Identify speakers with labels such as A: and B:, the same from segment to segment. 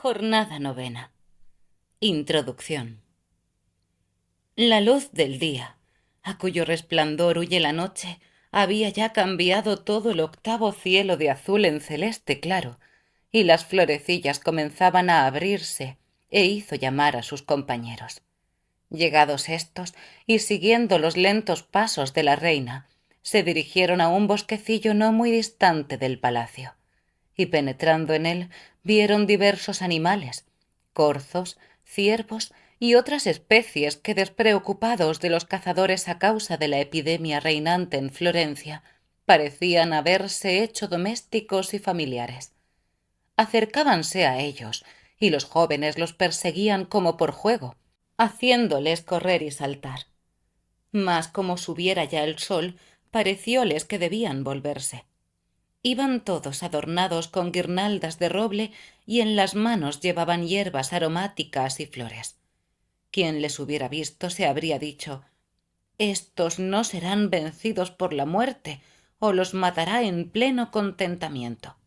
A: Jornada novena. Introducción. La luz del día, a cuyo resplandor huye la noche, había ya cambiado todo el octavo cielo de azul en celeste claro, y las florecillas comenzaban a abrirse, e hizo llamar a sus compañeros. Llegados éstos, y siguiendo los lentos pasos de la reina, se dirigieron a un bosquecillo no muy distante del palacio, y penetrando en él vieron diversos animales, corzos, ciervos y otras especies que, despreocupados de los cazadores a causa de la epidemia reinante en Florencia, parecían haberse hecho domésticos y familiares. Acercábanse a ellos, y los jóvenes los perseguían como por juego, haciéndoles correr y saltar. Mas como subiera ya el sol, parecióles que debían volverse. Iban todos adornados con guirnaldas de roble y en las manos llevaban hierbas aromáticas y flores. Quien les hubiera visto se habría dicho: estos no serán vencidos por la muerte, o los matará en pleno contentamiento.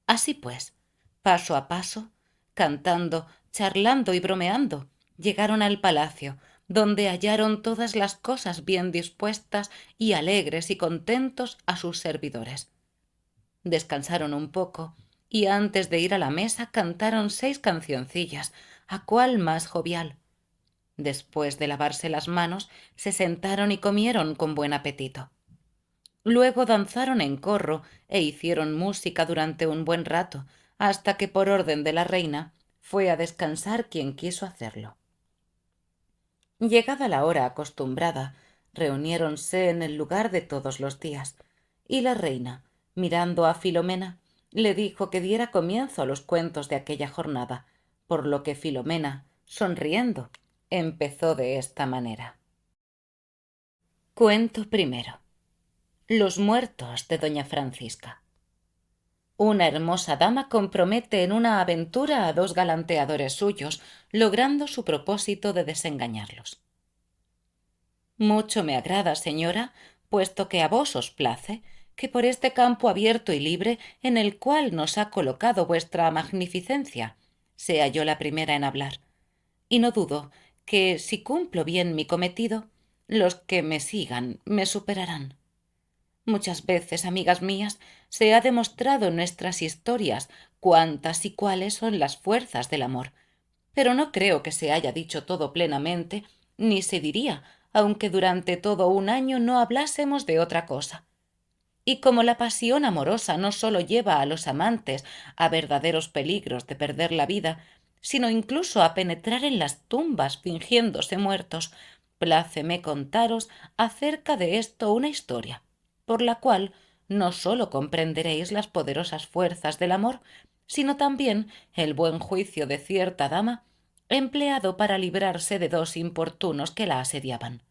A: Así pues, paso a paso, cantando, charlando y bromeando, llegaron al palacio, donde hallaron todas las cosas bien dispuestas y alegres y contentos a sus servidores. Descansaron un poco, y antes de ir a la mesa cantaron 6 cancioncillas, a cual más jovial. Después de lavarse las manos, se sentaron y comieron con buen apetito. Luego danzaron en corro e hicieron música durante un buen rato, hasta que por orden de la reina fue a descansar quien quiso hacerlo. Llegada la hora acostumbrada, reuniéronse en el lugar de todos los días, y la reina, mirando a Filomena, le dijo que diera comienzo a los cuentos de aquella jornada, por lo que Filomena, sonriendo, empezó de esta manera. Cuento primero. Los muertos de doña Francisca. Una hermosa dama compromete en una aventura a 2 galanteadores suyos, logrando su propósito de desengañarlos. Mucho me agrada, señora, puesto que a vos os place, que por este campo abierto y libre en el cual nos ha colocado vuestra magnificencia, sea yo la primera en hablar. Y no dudo que, si cumplo bien mi cometido, los que me sigan me superarán. Muchas veces, amigas mías, se ha demostrado en nuestras historias cuántas y cuáles son las fuerzas del amor, pero no creo que se haya dicho todo plenamente, ni se diría, aunque durante todo un año no hablásemos de otra cosa. Y como la pasión amorosa no sólo lleva a los amantes a verdaderos peligros de perder la vida, sino incluso a penetrar en las tumbas fingiéndose muertos, pláceme contaros acerca de esto una historia, por la cual no sólo comprenderéis las poderosas fuerzas del amor, sino también el buen juicio de cierta dama empleado para librarse de 2 importunos que la asediaban.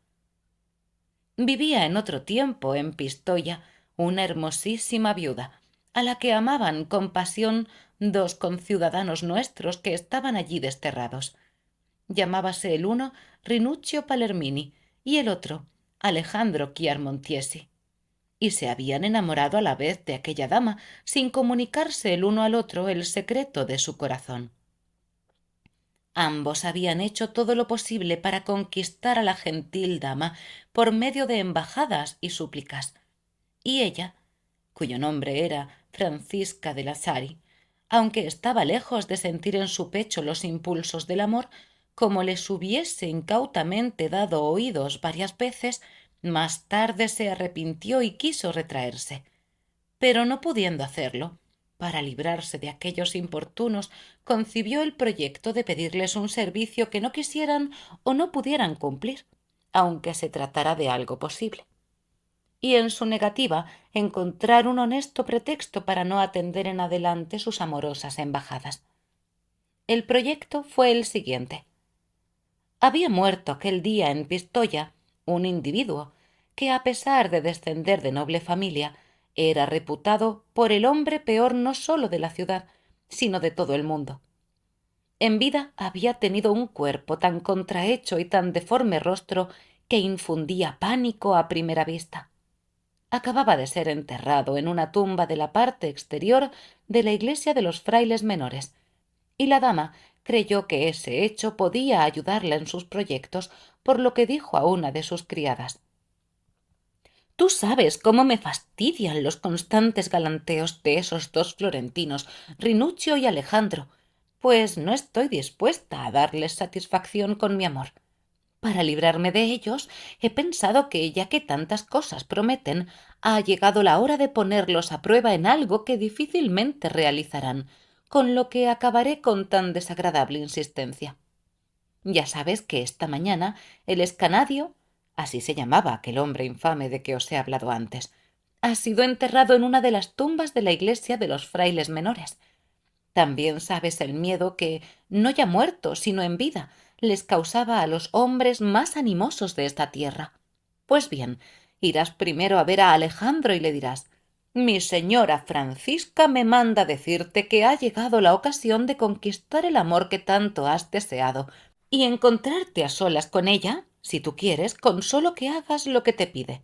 A: Vivía en otro tiempo en Pistoia una hermosísima viuda, a la que amaban con pasión 2 conciudadanos nuestros que estaban allí desterrados. Llamábase el uno Rinuccio Palermini y el otro Alejandro Chiarmontiesi, y se habían enamorado a la vez de aquella dama sin comunicarse el uno al otro el secreto de su corazón. Ambos habían hecho todo lo posible para conquistar a la gentil dama por medio de embajadas y súplicas, y ella, cuyo nombre era Francisca de Lazari, aunque estaba lejos de sentir en su pecho los impulsos del amor, como les hubiese incautamente dado oídos varias veces, más tarde se arrepintió y quiso retraerse, pero no pudiendo hacerlo, para librarse de aquellos importunos, concibió el proyecto de pedirles un servicio que no quisieran o no pudieran cumplir, aunque se tratara de algo posible. Y en su negativa encontrar un honesto pretexto para no atender en adelante sus amorosas embajadas. El proyecto fue el siguiente. Había muerto aquel día en Pistoia un individuo que, a pesar de descender de noble familia, era reputado por el hombre peor no sólo de la ciudad, sino de todo el mundo. En vida había tenido un cuerpo tan contrahecho y tan deforme rostro que infundía pánico a primera vista. Acababa de ser enterrado en una tumba de la parte exterior de la iglesia de los frailes menores, y la dama creyó que ese hecho podía ayudarla en sus proyectos, por lo que dijo a una de sus criadas: «Tú sabes cómo me fastidian los constantes galanteos de esos dos florentinos, Rinuccio y Alejandro, pues no estoy dispuesta a darles satisfacción con mi amor. Para librarme de ellos, he pensado que, ya que tantas cosas prometen, ha llegado la hora de ponerlos a prueba en algo que difícilmente realizarán, con lo que acabaré con tan desagradable insistencia. Ya sabes que esta mañana el escanadio, así se llamaba aquel hombre infame de que os he hablado antes, ha sido enterrado en una de las tumbas de la iglesia de los frailes menores. También sabes el miedo que, no ya muerto, sino en vida, les causaba a los hombres más animosos de esta tierra. Pues bien, irás primero a ver a Alejandro y le dirás: «Mi señora Francisca me manda decirte que ha llegado la ocasión de conquistar el amor que tanto has deseado, y encontrarte a solas con ella, si tú quieres, con solo que hagas lo que te pide.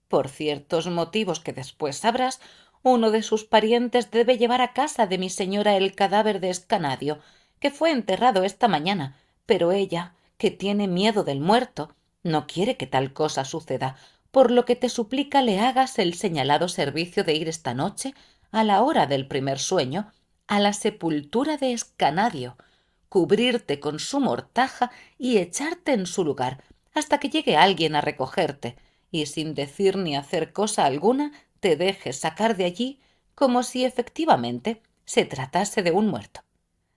A: Por ciertos motivos que después sabrás, uno de sus parientes debe llevar a casa de mi señora el cadáver de Escanadio, que fue enterrado esta mañana, pero ella, que tiene miedo del muerto, no quiere que tal cosa suceda, por lo que te suplica le hagas el señalado servicio de ir esta noche, a la hora del primer sueño, a la sepultura de Escanadio, cubrirte con su mortaja y echarte en su lugar, hasta que llegue alguien a recogerte, y sin decir ni hacer cosa alguna te dejes sacar de allí, como si efectivamente se tratase de un muerto.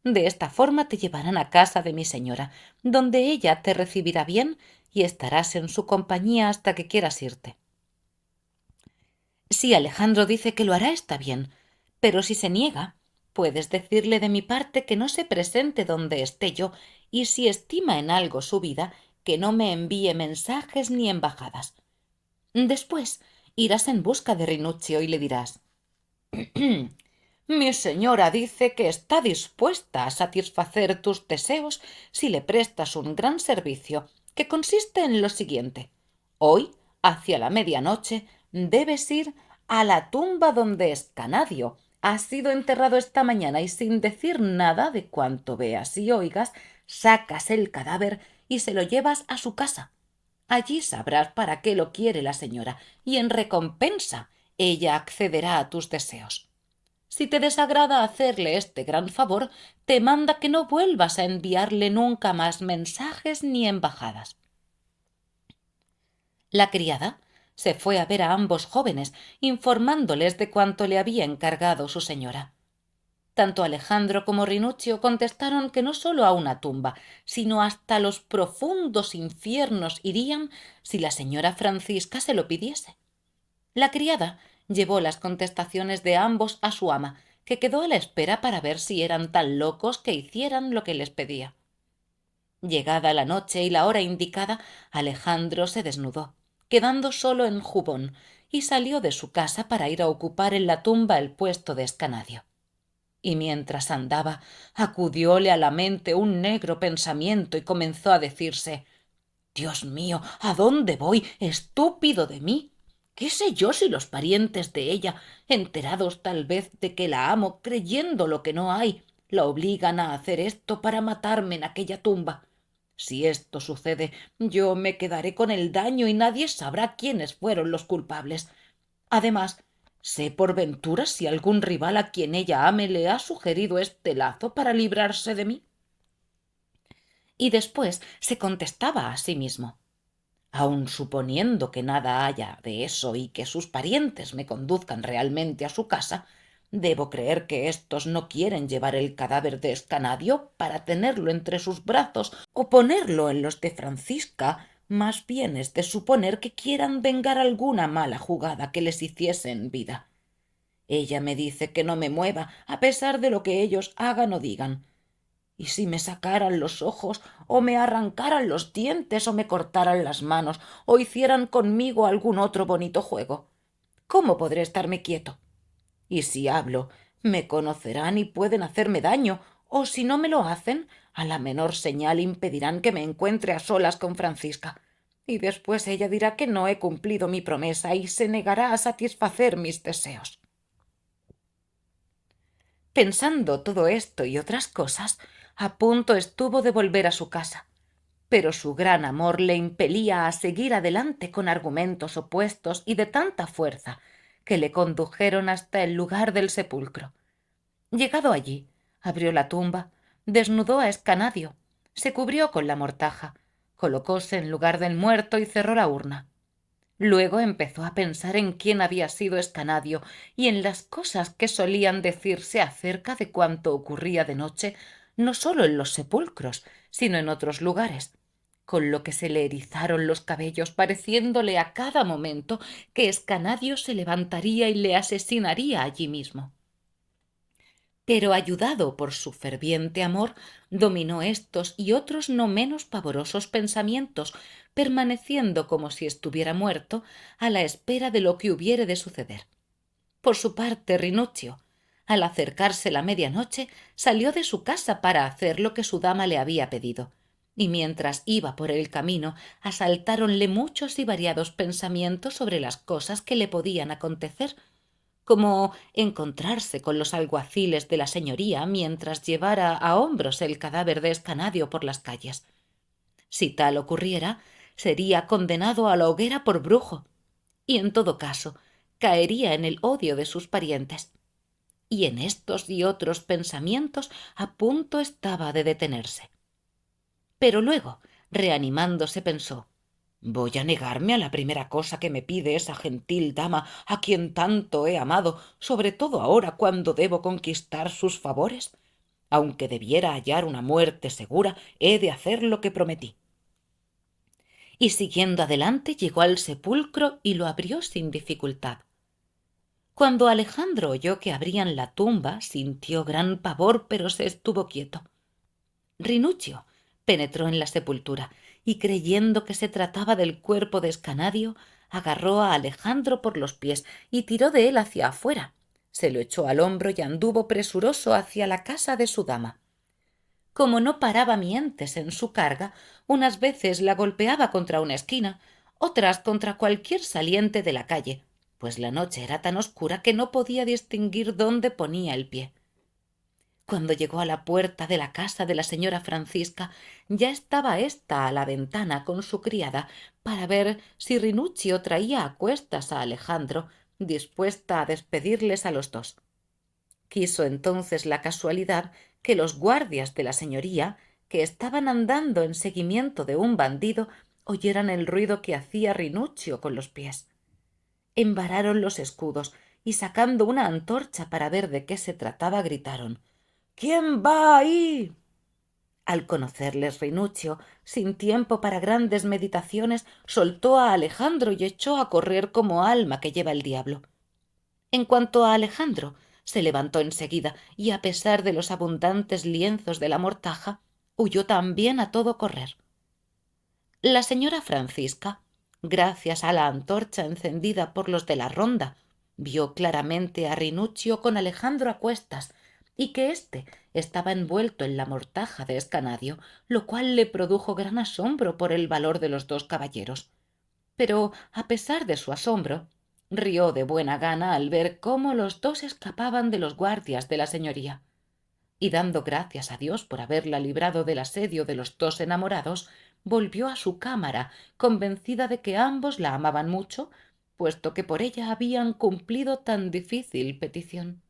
A: De esta forma te llevarán a casa de mi señora, donde ella te recibirá bien y estarás en su compañía hasta que quieras irte. Si Alejandro dice que lo hará, está bien, pero si se niega, puedes decirle de mi parte que no se presente donde esté yo, y si estima en algo su vida, que no me envíe mensajes ni embajadas. Después irás en busca de Rinuccio y le dirás: «Mi señora dice que está dispuesta a satisfacer tus deseos si le prestas un gran servicio, que consiste en lo siguiente: hoy, hacia la medianoche, debes ir a la tumba donde Escanadio ha sido enterrado esta mañana, y sin decir nada de cuanto veas y oigas, sacas el cadáver y se lo llevas a su casa. Allí sabrás para qué lo quiere la señora, y en recompensa ella accederá a tus deseos. Si te desagrada hacerle este gran favor, te manda que no vuelvas a enviarle nunca más mensajes ni embajadas». La criada se fue a ver a ambos jóvenes, informándoles de cuanto le había encargado su señora. Tanto Alejandro como Rinuccio contestaron que no sólo a una tumba, sino hasta los profundos infiernos irían si la señora Francisca se lo pidiese. La criada llevó las contestaciones de ambos a su ama, que quedó a la espera para ver si eran tan locos que hicieran lo que les pedía. Llegada la noche y la hora indicada, Alejandro se desnudó, quedando solo en jubón, y salió de su casa para ir a ocupar en la tumba el puesto de escanadio. Y mientras andaba, acudióle a la mente un negro pensamiento y comenzó a decirse: «Dios mío, ¿a dónde voy? Estúpido de mí. ¿Qué sé yo si los parientes de ella, enterados tal vez de que la amo, creyendo lo que no hay, la obligan a hacer esto para matarme en aquella tumba? Si esto sucede, yo me quedaré con el daño y nadie sabrá quiénes fueron los culpables. Además, ¿sé por ventura si algún rival a quien ella ame le ha sugerido este lazo para librarse de mí?». Y después se contestaba a sí mismo: «Aun suponiendo que nada haya de eso y que sus parientes me conduzcan realmente a su casa, debo creer que éstos no quieren llevar el cadáver de Escanadio para tenerlo entre sus brazos o ponerlo en los de Francisca. Más bien es de suponer que quieran vengar alguna mala jugada que les hiciese en vida. Ella me dice que no me mueva, a pesar de lo que ellos hagan o digan. Y si me sacaran los ojos, o me arrancaran los dientes, o me cortaran las manos, o hicieran conmigo algún otro bonito juego, ¿cómo podré estarme quieto? Y si hablo, me conocerán y pueden hacerme daño, o si no me lo hacen, a la menor señal impedirán que me encuentre a solas con Francisca. Y después ella dirá que no he cumplido mi promesa y se negará a satisfacer mis deseos». Pensando todo esto y otras cosas, a punto estuvo de volver a su casa, pero su gran amor le impelía a seguir adelante con argumentos opuestos y de tanta fuerza que le condujeron hasta el lugar del sepulcro. Llegado allí, abrió la tumba, desnudó a Escanadio, se cubrió con la mortaja, colocóse en lugar del muerto y cerró la urna. Luego empezó a pensar en quién había sido Escanadio y en las cosas que solían decirse acerca de cuanto ocurría de noche, no sólo en los sepulcros, sino en otros lugares, con lo que se le erizaron los cabellos, pareciéndole a cada momento que Escanadio se levantaría y le asesinaría allí mismo. Pero ayudado por su ferviente amor, dominó estos y otros no menos pavorosos pensamientos, permaneciendo como si estuviera muerto a la espera de lo que hubiere de suceder. Por su parte, Rinuccio, al acercarse la medianoche, salió de su casa para hacer lo que su dama le había pedido, y mientras iba por el camino asaltáronle muchos y variados pensamientos sobre las cosas que le podían acontecer, como encontrarse con los alguaciles de la señoría mientras llevara a hombros el cadáver de Escanadio por las calles. Si tal ocurriera, sería condenado a la hoguera por brujo, y en todo caso caería en el odio de sus parientes. Y en estos y otros pensamientos a punto estaba de detenerse. Pero luego, reanimándose, pensó: ¿voy a negarme a la primera cosa que me pide esa gentil dama a quien tanto he amado, sobre todo ahora cuando debo conquistar sus favores? Aunque debiera hallar una muerte segura, he de hacer lo que prometí. Y siguiendo adelante llegó al sepulcro y lo abrió sin dificultad. Cuando Alejandro oyó que abrían la tumba, sintió gran pavor, pero se estuvo quieto. Rinuccio penetró en la sepultura y, creyendo que se trataba del cuerpo de Escanadio, agarró a Alejandro por los pies y tiró de él hacia afuera. Se lo echó al hombro y anduvo presuroso hacia la casa de su dama. Como no paraba mientes en su carga, unas veces la golpeaba contra una esquina, otras contra cualquier saliente de la calle, pues la noche era tan oscura que no podía distinguir dónde ponía el pie. Cuando llegó a la puerta de la casa de la señora Francisca, ya estaba ésta a la ventana con su criada para ver si Rinuccio traía a cuestas a Alejandro, dispuesta a despedirles a los dos. Quiso entonces la casualidad que los guardias de la señoría, que estaban andando en seguimiento de un bandido, oyeran el ruido que hacía Rinuccio con los pies. Embararon los escudos y, sacando una antorcha para ver de qué se trataba, gritaron: ¿quién va ahí? Al conocerles Rinuccio, sin tiempo para grandes meditaciones, soltó a Alejandro y echó a correr como alma que lleva el diablo. En cuanto a Alejandro, se levantó enseguida y, a pesar de los abundantes lienzos de la mortaja, huyó también a todo correr. La señora Francisca, gracias a la antorcha encendida por los de la ronda, vio claramente a Rinuccio con Alejandro a cuestas, y que éste estaba envuelto en la mortaja de Escanadio, lo cual le produjo gran asombro por el valor de los dos caballeros. Pero, a pesar de su asombro, rió de buena gana al ver cómo los dos escapaban de los guardias de la señoría. Y, dando gracias a Dios por haberla librado del asedio de los dos enamorados, volvió a su cámara, convencida de que ambos la amaban mucho, puesto que por ella habían cumplido tan difícil petición.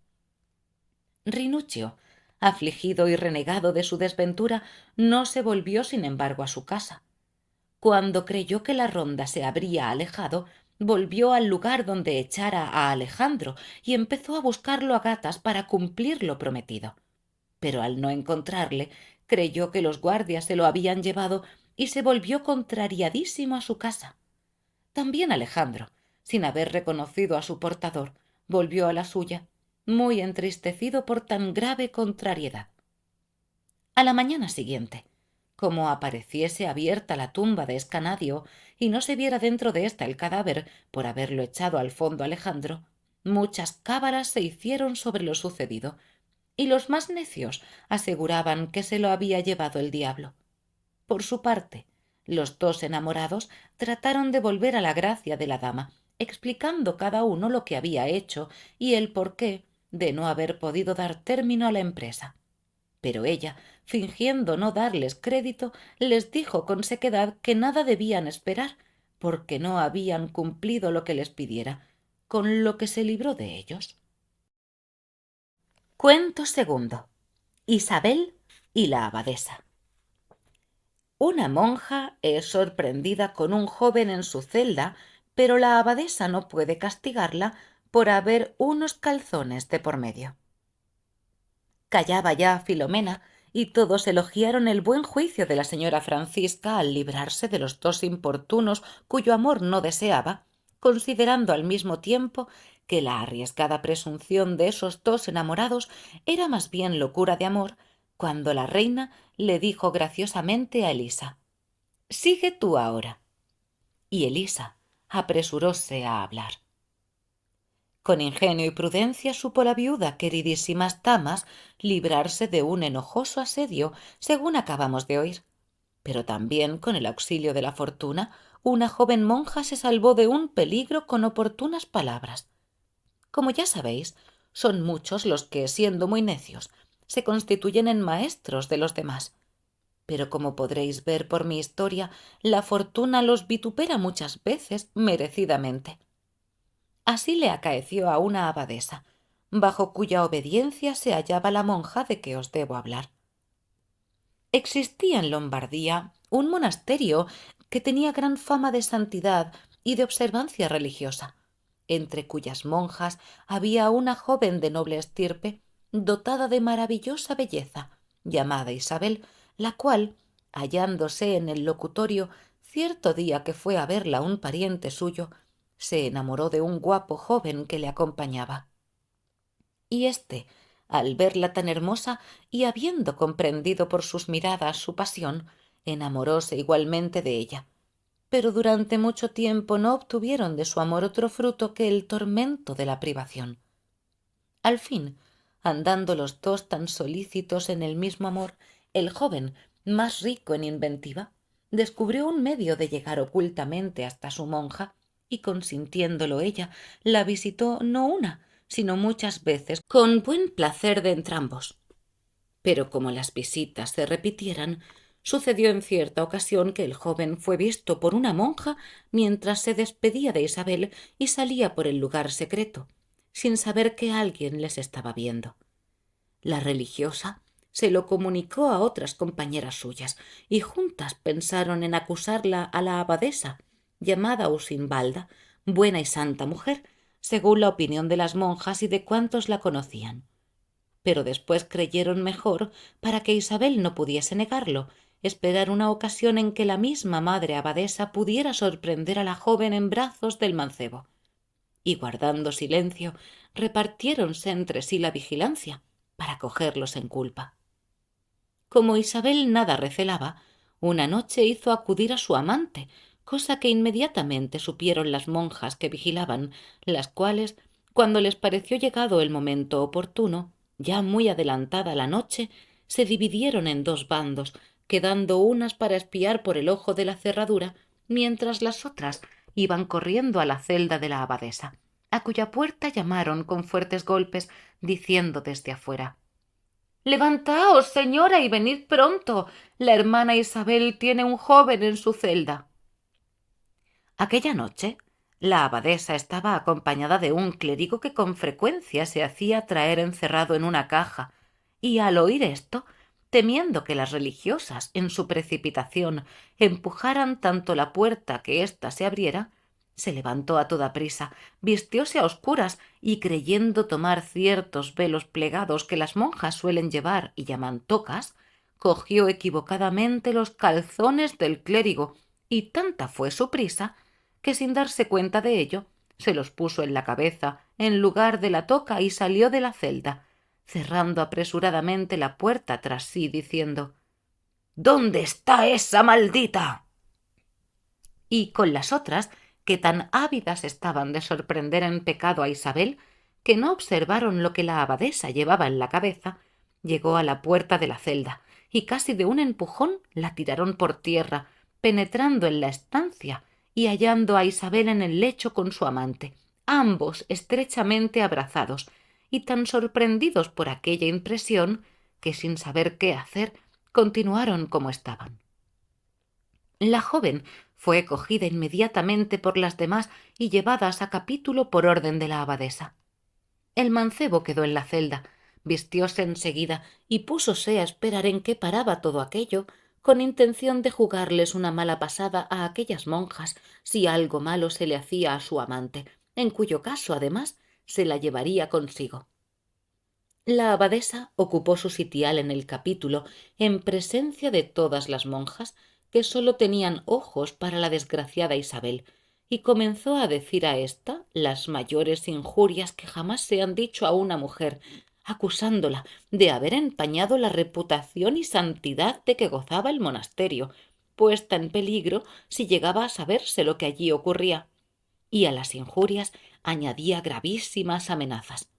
A: Rinuccio, afligido y renegado de su desventura, no se volvió sin embargo a su casa. Cuando creyó que la ronda se habría alejado, volvió al lugar donde echara a Alejandro y empezó a buscarlo a gatas para cumplir lo prometido. Pero al no encontrarle, creyó que los guardias se lo habían llevado y se volvió contrariadísimo a su casa. También Alejandro, sin haber reconocido a su portador, volvió a la suya, muy entristecido por tan grave contrariedad. A la mañana siguiente, como apareciese abierta la tumba de Escanadio y no se viera dentro de ésta el cadáver por haberlo echado al fondo Alejandro, muchas cábalas se hicieron sobre lo sucedido, y los más necios aseguraban que se lo había llevado el diablo. Por su parte, los dos enamorados trataron de volver a la gracia de la dama, explicando cada uno lo que había hecho y el por qué, de no haber podido dar término a la empresa. Pero ella, fingiendo no darles crédito, les dijo con sequedad que nada debían esperar, porque no habían cumplido lo que les pidiera, con lo que se libró de ellos. Cuento segundo. Isabel y la abadesa. Una monja es sorprendida con un joven en su celda, pero la abadesa no puede castigarla por haber unos calzones de por medio. Callaba ya Filomena, y todos elogiaron el buen juicio de la señora Francisca al librarse de los dos importunos cuyo amor no deseaba, considerando al mismo tiempo que la arriesgada presunción de esos dos enamorados era más bien locura de amor, cuando la reina le dijo graciosamente a Elisa: «Sigue tú ahora». Y Elisa apresuróse a hablar. Con ingenio y prudencia supo la viuda, queridísimas damas, librarse de un enojoso asedio, según acabamos de oír. Pero también, con el auxilio de la fortuna, una joven monja se salvó de un peligro con oportunas palabras. Como ya sabéis, son muchos los que, siendo muy necios, se constituyen en maestros de los demás. Pero como podréis ver por mi historia, la fortuna los vitupera muchas veces merecidamente. Así le acaeció a una abadesa, bajo cuya obediencia se hallaba la monja de que os debo hablar. Existía en Lombardía un monasterio que tenía gran fama de santidad y de observancia religiosa, entre cuyas monjas había una joven de noble estirpe, dotada de maravillosa belleza, llamada Isabel, la cual, hallándose en el locutorio cierto día que fue a verla un pariente suyo, se enamoró de un guapo joven que le acompañaba. Y éste, al verla tan hermosa y habiendo comprendido por sus miradas su pasión, enamoróse igualmente de ella. Pero durante mucho tiempo no obtuvieron de su amor otro fruto que el tormento de la privación. Al fin, andando los dos tan solícitos en el mismo amor, el joven, más rico en inventiva, descubrió un medio de llegar ocultamente hasta su monja, y consintiéndolo ella, la visitó no una, sino muchas veces, con buen placer de entrambos. Pero como las visitas se repitieran, sucedió en cierta ocasión que el joven fue visto por una monja mientras se despedía de Isabel y salía por el lugar secreto, sin saber que alguien les estaba viendo. La religiosa se lo comunicó a otras compañeras suyas, y juntas pensaron en acusarla a la abadesa, llamada Usinbalda, buena y santa mujer, según la opinión de las monjas y de cuantos la conocían. Pero después creyeron mejor, para que Isabel no pudiese negarlo, esperar una ocasión en que la misma madre abadesa pudiera sorprender a la joven en brazos del mancebo. Y guardando silencio, repartiéronse entre sí la vigilancia, para cogerlos en culpa. Como Isabel nada recelaba, una noche hizo acudir a su amante, cosa que inmediatamente supieron las monjas que vigilaban, las cuales, cuando les pareció llegado el momento oportuno, ya muy adelantada la noche, se dividieron en dos bandos, quedando unas para espiar por el ojo de la cerradura, mientras las otras iban corriendo a la celda de la abadesa, a cuya puerta llamaron con fuertes golpes, diciendo desde afuera: «Levantaos, señora, y venid pronto. La hermana Isabel tiene un joven en su celda». Aquella noche la abadesa estaba acompañada de un clérigo que con frecuencia se hacía traer encerrado en una caja, y al oír esto, temiendo que las religiosas, en su precipitación, empujaran tanto la puerta que ésta se abriera, se levantó a toda prisa, vistióse a oscuras, y creyendo tomar ciertos velos plegados que las monjas suelen llevar y llaman tocas, cogió equivocadamente los calzones del clérigo, y tanta fue su prisa que, sin darse cuenta de ello, se los puso en la cabeza en lugar de la toca y salió de la celda, cerrando apresuradamente la puerta tras sí, diciendo: «¿Dónde está esa maldita?». Y con las otras, que tan ávidas estaban de sorprender en pecado a Isabel, que no observaron lo que la abadesa llevaba en la cabeza, llegó a la puerta de la celda, y casi de un empujón la tiraron por tierra, penetrando en la estancia y hallando a Isabel en el lecho con su amante, ambos estrechamente abrazados, y tan sorprendidos por aquella impresión que, sin saber qué hacer, continuaron como estaban. La joven fue cogida inmediatamente por las demás y llevadas a capítulo por orden de la abadesa. El mancebo quedó en la celda, vistióse enseguida y púsose a esperar en qué paraba todo aquello, con intención de jugarles una mala pasada a aquellas monjas si algo malo se le hacía a su amante, en cuyo caso, además, se la llevaría consigo. La abadesa ocupó su sitial en el capítulo en presencia de todas las monjas, que sólo tenían ojos para la desgraciada Isabel, y comenzó a decir a ésta las mayores injurias que jamás se han dicho a una mujer, acusándola de haber empañado la reputación y santidad de que gozaba el monasterio, puesta en peligro si llegaba a saberse lo que allí ocurría, y a las injurias añadía gravísimas amenazas.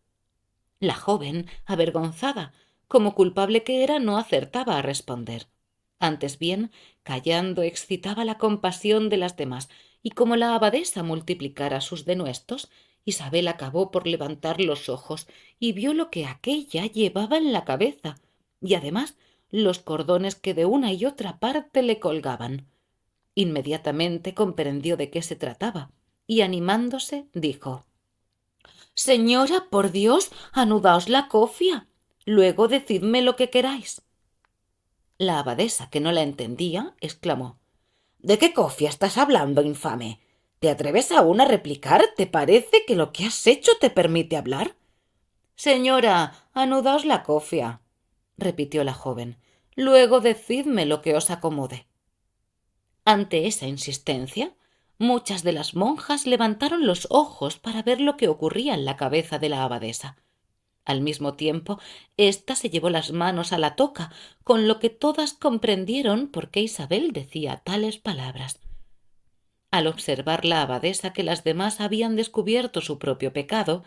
A: La joven, avergonzada, como culpable que era, no acertaba a responder. Antes bien, callando, excitaba la compasión de las demás, y como la abadesa multiplicara sus denuestos, Isabel acabó por levantar los ojos y vio lo que aquélla llevaba en la cabeza, y además los cordones que de una y otra parte le colgaban. Inmediatamente comprendió de qué se trataba, y animándose, dijo: «Señora, por Dios, anudaos la cofia. Luego decidme lo que queráis». La abadesa, que no la entendía, exclamó: «¿De qué cofia estás hablando, infame? ¿Te atreves aún a replicar? ¿Te parece que lo que has hecho te permite hablar?» «Señora, anudaos la cofia», repitió la joven. «Luego decidme lo que os acomode». Ante esa insistencia, muchas de las monjas levantaron los ojos para ver lo que ocurría en la cabeza de la abadesa. Al mismo tiempo, ésta se llevó las manos a la toca, con lo que todas comprendieron por qué Isabel decía tales palabras. Al observar la abadesa que las demás habían descubierto su propio pecado,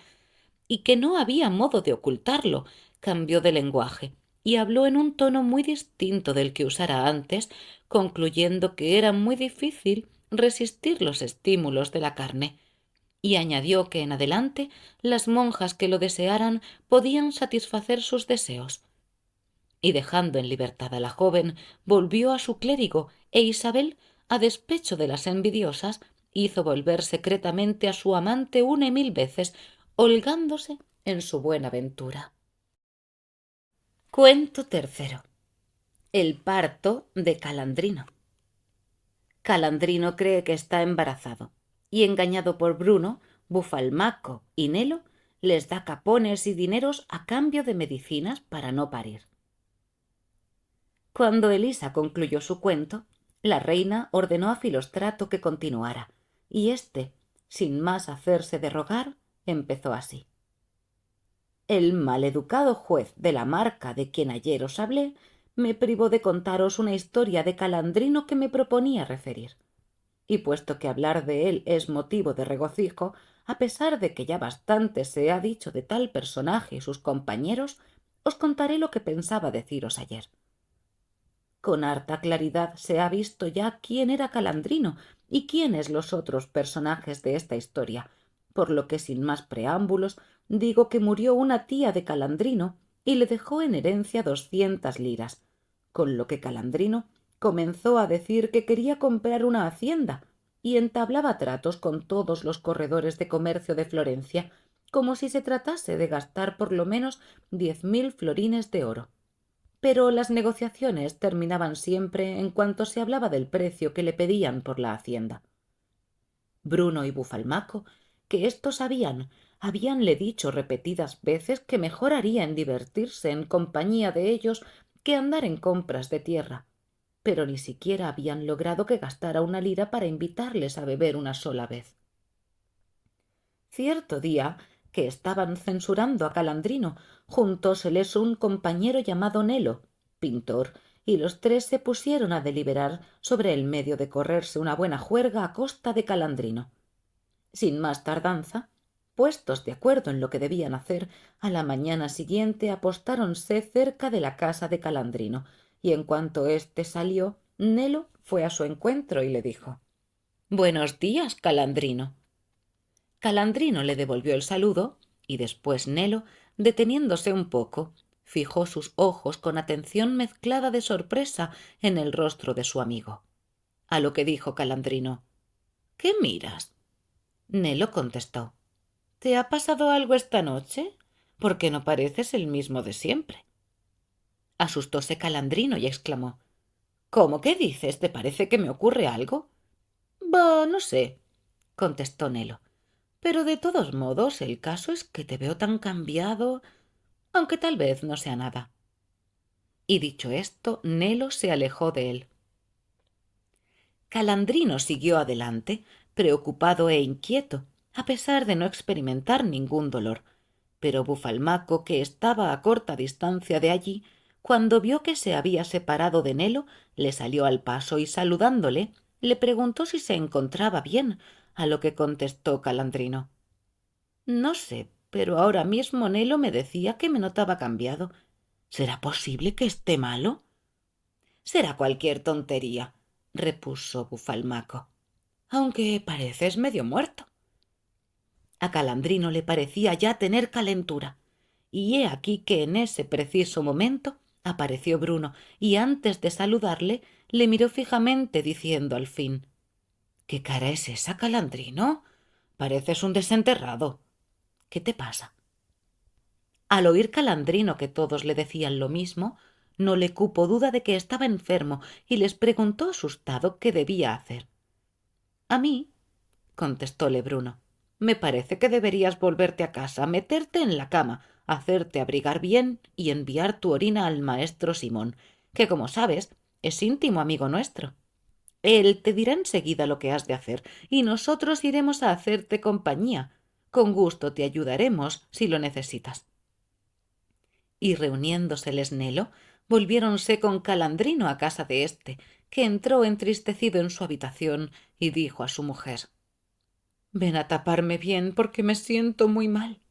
A: y que no había modo de ocultarlo, cambió de lenguaje y habló en un tono muy distinto del que usara antes, concluyendo que era muy difícil resistir los estímulos de la carne, y añadió que en adelante las monjas que lo desearan podían satisfacer sus deseos. Y dejando en libertad a la joven, volvió a su clérigo, e Isabel, a despecho de las envidiosas, hizo volver secretamente a su amante una y mil veces, holgándose en su buena ventura. Cuento tercero. El parto de Calandrino. Calandrino cree que está embarazado, y engañado por Bruno, Bufalmaco y Nelo, les da capones y dineros a cambio de medicinas para no parir. Cuando Elisa concluyó su cuento, la reina ordenó a Filóstrato que continuara, y éste, sin más hacerse de rogar, empezó así: «El maleducado juez de la marca de quien ayer os hablé me privó de contaros una historia de Calandrino que me proponía referir. Y puesto que hablar de él es motivo de regocijo, a pesar de que ya bastante se ha dicho de tal personaje y sus compañeros, os contaré lo que pensaba deciros ayer. Con harta claridad se ha visto ya quién era Calandrino y quiénes los otros personajes de esta historia, por lo que sin más preámbulos digo que murió una tía de Calandrino y le dejó en herencia 200 liras, con lo que Calandrino comenzó a decir que quería comprar una hacienda y entablaba tratos con todos los corredores de comercio de Florencia, como si se tratase de gastar por lo menos 10.000 florines de oro. Pero las negociaciones terminaban siempre en cuanto se hablaba del precio que le pedían por la hacienda. Bruno y Bufalmaco, que esto sabían, habíanle dicho repetidas veces que mejor haría en divertirse en compañía de ellos que andar en compras de tierra, pero ni siquiera habían logrado que gastara una lira para invitarles a beber una sola vez. Cierto día, que estaban censurando a Calandrino, juntóseles un compañero llamado Nelo, pintor, y los tres se pusieron a deliberar sobre el medio de correrse una buena juerga a costa de Calandrino. Sin más tardanza, puestos de acuerdo en lo que debían hacer, a la mañana siguiente apostáronse cerca de la casa de Calandrino, y en cuanto éste salió, Nelo fue a su encuentro y le dijo: «Buenos días, Calandrino». Calandrino le devolvió el saludo, y después Nelo deteniéndose un poco, fijó sus ojos con atención mezclada de sorpresa en el rostro de su amigo. A lo que dijo Calandrino: ¿Qué miras? Nelo contestó: ¿Te ha pasado algo esta noche? Porque no pareces el mismo de siempre. Asustóse Calandrino y exclamó: ¿Cómo qué dices? ¿Te parece que me ocurre algo? Bah, no sé, contestó Nelo. Pero de todos modos el caso es que te veo tan cambiado, aunque tal vez no sea nada. Y dicho esto, Nelo se alejó de él. Calandrino siguió adelante, preocupado e inquieto, a pesar de no experimentar ningún dolor, pero Bufalmaco, que estaba a corta distancia de allí, cuando vio que se había separado de Nelo, le salió al paso y, saludándole, le preguntó si se encontraba bien, a lo que contestó Calandrino: No sé, pero ahora mismo Nelo me decía que me notaba cambiado. ¿Será posible que esté malo? Será cualquier tontería, repuso Bufalmaco, aunque pareces medio muerto. A Calandrino le parecía ya tener calentura, y he aquí que en ese preciso momento apareció Bruno, y antes de saludarle le miró fijamente, diciendo al fin: ¿Qué cara es esa, Calandrino? Pareces un desenterrado. ¿Qué te pasa? Al oír Calandrino que todos le decían lo mismo, no le cupo duda de que estaba enfermo y les preguntó asustado qué debía hacer. A mí, contestóle Bruno, me parece que deberías volverte a casa, meterte en la cama, hacerte abrigar bien y enviar tu orina al maestro Simón, que, como sabes, es íntimo amigo nuestro. Él te dirá enseguida lo que has de hacer y nosotros iremos a hacerte compañía. Con gusto te ayudaremos si lo necesitas. Y reuniéndoseles Nelo, volviéronse con Calandrino a casa de éste, que entró entristecido en su habitación y dijo a su mujer: Ven a taparme bien porque me siento muy mal.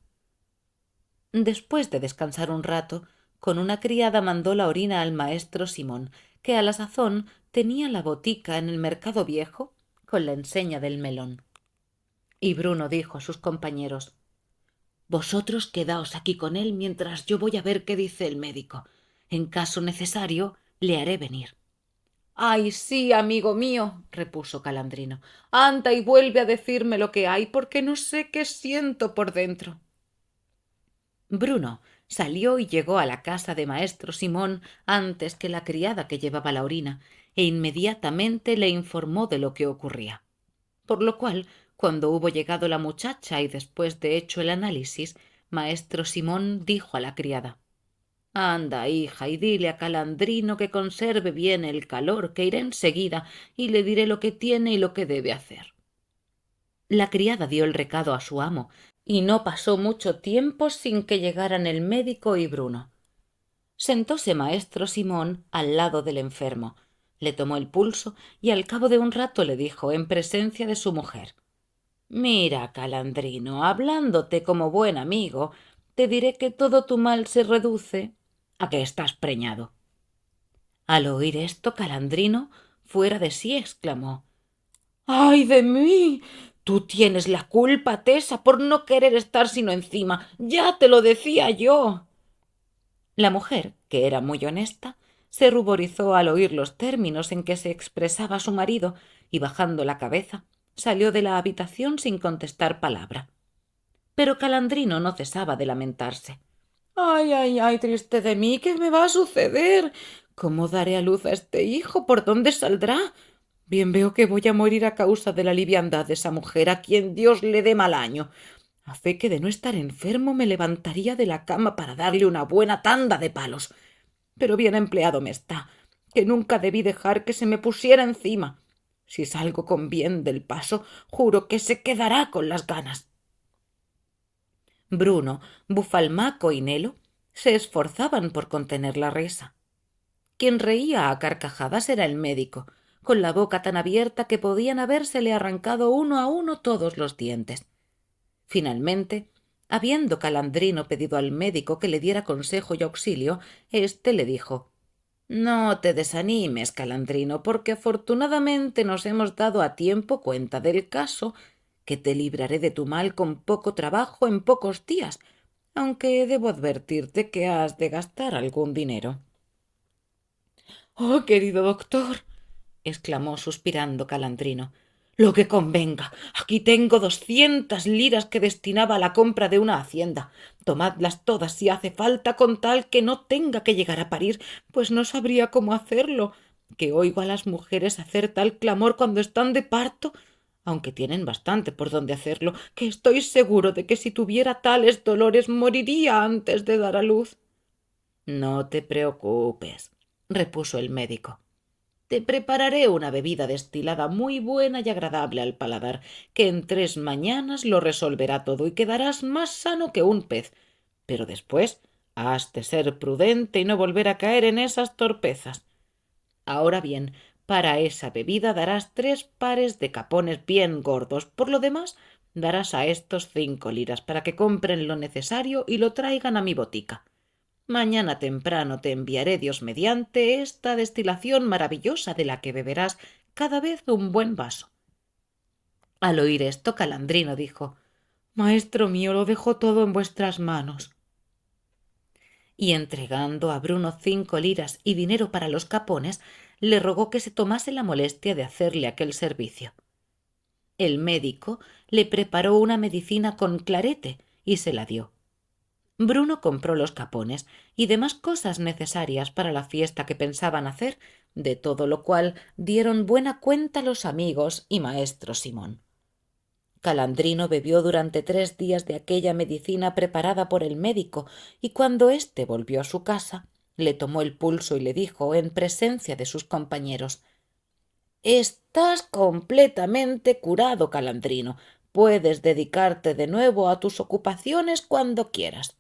A: Después de descansar un rato, con una criada mandó la orina al maestro Simón, que a la sazón tenía la botica en el mercado viejo con la enseña del melón. Y Bruno dijo a sus compañeros: Vosotros quedaos aquí con él mientras yo voy a ver qué dice el médico. En caso necesario, le haré venir. Ay, sí, amigo mío, repuso Calandrino. Anda y vuelve a decirme lo que hay, porque no sé qué siento por dentro. Bruno salió y llegó a la casa de maestro Simón antes que la criada que llevaba la orina, e inmediatamente le informó de lo que ocurría. Por lo cual, cuando hubo llegado la muchacha y después de hecho el análisis, maestro Simón dijo a la criada: Anda, hija, y dile a Calandrino que conserve bien el calor, que iré enseguida y le diré lo que tiene y lo que debe hacer. La criada dio el recado a su amo, y no pasó mucho tiempo sin que llegaran el médico y Bruno. Sentóse maestro Simón al lado del enfermo, le tomó el pulso y al cabo de un rato le dijo en presencia de su mujer: Mira, Calandrino, hablándote como buen amigo, te diré que todo tu mal se reduce a que estás preñado. Al oír esto, Calandrino, fuera de sí, exclamó: ¡Ay de mí! Tú tienes la culpa, Tesa, por no querer estar sino encima. Ya te lo decía yo. La mujer, que era muy honesta, se ruborizó al oír los términos en que se expresaba su marido y, bajando la cabeza, salió de la habitación sin contestar palabra. Pero Calandrino no cesaba de lamentarse. Ay, ay, ay, triste de mí, ¿qué me va a suceder? ¿Cómo daré a luz a este hijo? ¿Por dónde saldrá? Bien veo que voy a morir a causa de la liviandad de esa mujer, a quien Dios le dé mal año. A fe que de no estar enfermo me levantaría de la cama para darle una buena tanda de palos. Pero bien empleado me está, que nunca debí dejar que se me pusiera encima. Si salgo con bien del paso, juro que se quedará con las ganas. Bruno, Bufalmaco y Nelo se esforzaban por contener la risa. Quien reía a carcajadas era el médico, con la boca tan abierta que podían habérsele arrancado uno a uno todos los dientes. Finalmente, habiendo Calandrino pedido al médico que le diera consejo y auxilio, éste le dijo: No te desanimes, Calandrino, porque afortunadamente nos hemos dado a tiempo cuenta del caso, que te libraré de tu mal con poco trabajo en pocos días, aunque debo advertirte que has de gastar algún dinero. Oh, querido doctor, exclamó suspirando Calandrino, lo que convenga. Aquí tengo 200 liras que destinaba a la compra de una hacienda. Tomadlas todas si hace falta, con tal que no tenga que llegar a parir, pues no sabría cómo hacerlo, que oigo a las mujeres hacer tal clamor cuando están de parto, aunque tienen bastante por donde hacerlo, que estoy seguro de que si tuviera tales dolores moriría antes de dar a luz. No te preocupes, repuso el médico. Te prepararé una bebida destilada muy buena y agradable al paladar, que en 3 mañanas lo resolverá todo y quedarás más sano que un pez. Pero después has de ser prudente y no volver a caer en esas torpezas. Ahora bien, para esa bebida darás 3 pares de capones bien gordos. Por lo demás, darás a estos 5 liras para que compren lo necesario y lo traigan a mi botica. Mañana temprano te enviaré, Dios mediante, esta destilación maravillosa de la que beberás cada vez un buen vaso. Al oír esto, Calandrino dijo: Maestro mío, lo dejo todo en vuestras manos. Y entregando a Bruno 5 liras y dinero para los capones, le rogó que se tomase la molestia de hacerle aquel servicio. El médico le preparó una medicina con clarete y se la dio. Bruno compró los capones y demás cosas necesarias para la fiesta que pensaban hacer, de todo lo cual dieron buena cuenta los amigos y maestro Simón. Calandrino bebió durante 3 días de aquella medicina preparada por el médico, y cuando éste volvió a su casa, le tomó el pulso y le dijo, en presencia de sus compañeros: Estás completamente curado, Calandrino. Puedes dedicarte de nuevo a tus ocupaciones cuando quieras.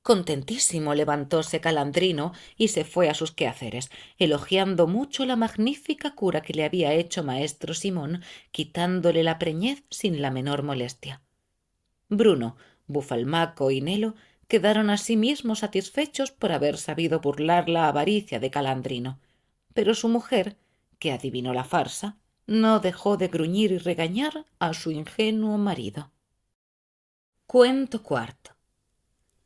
A: Contentísimo levantóse Calandrino y se fue a sus quehaceres, elogiando mucho la magnífica cura que le había hecho maestro Simón, quitándole la preñez sin la menor molestia. Bruno, Bufalmaco y Nelo quedaron asimismo satisfechos por haber sabido burlar la avaricia de Calandrino, pero su mujer, que adivinó la farsa, no dejó de gruñir y regañar a su ingenuo marido. Cuento cuarto.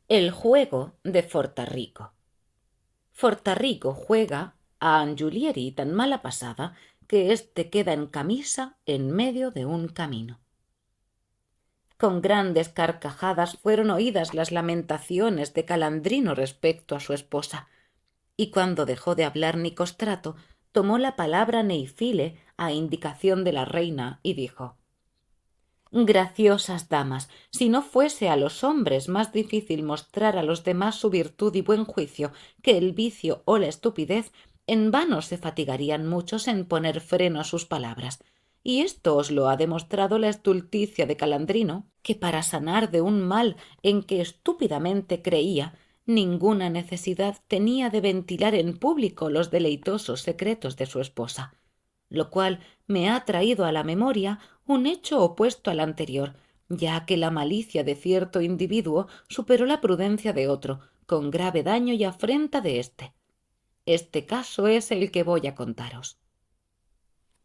A: El juego de Fortarrico. Fortarrico juega a Angiulieri tan mala pasada que éste queda en camisa en medio de un camino. Con grandes carcajadas fueron oídas las lamentaciones de Calandrino respecto a su esposa, y cuando dejó de hablar Nicostrato, tomó la palabra Neifile a indicación de la reina y dijo: Graciosas damas, si no fuese a los hombres más difícil mostrar a los demás su virtud y buen juicio que el vicio o la estupidez, en vano se fatigarían muchos en poner freno a sus palabras. Y esto os lo ha demostrado la estulticia de Calandrino, que para sanar de un mal en que estúpidamente creía, ninguna necesidad tenía de ventilar en público los deleitosos secretos de su esposa, lo cual me ha traído a la memoria un hecho opuesto al anterior, ya que la malicia de cierto individuo superó la prudencia de otro, con grave daño y afrenta de éste. Este caso es el que voy a contaros.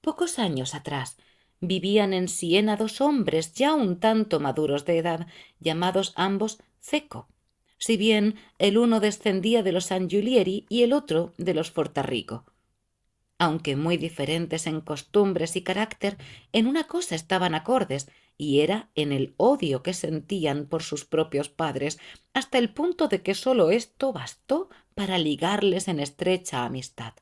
A: Pocos años atrás vivían en Siena 2 hombres ya un tanto maduros de edad, llamados ambos Cecco, si bien el uno descendía de los Angiulieri y el otro de los Fortarrico. Aunque muy diferentes en costumbres y carácter, en una cosa estaban acordes, y era en el odio que sentían por sus propios padres, hasta el punto de que sólo esto bastó para ligarles en estrecha amistad.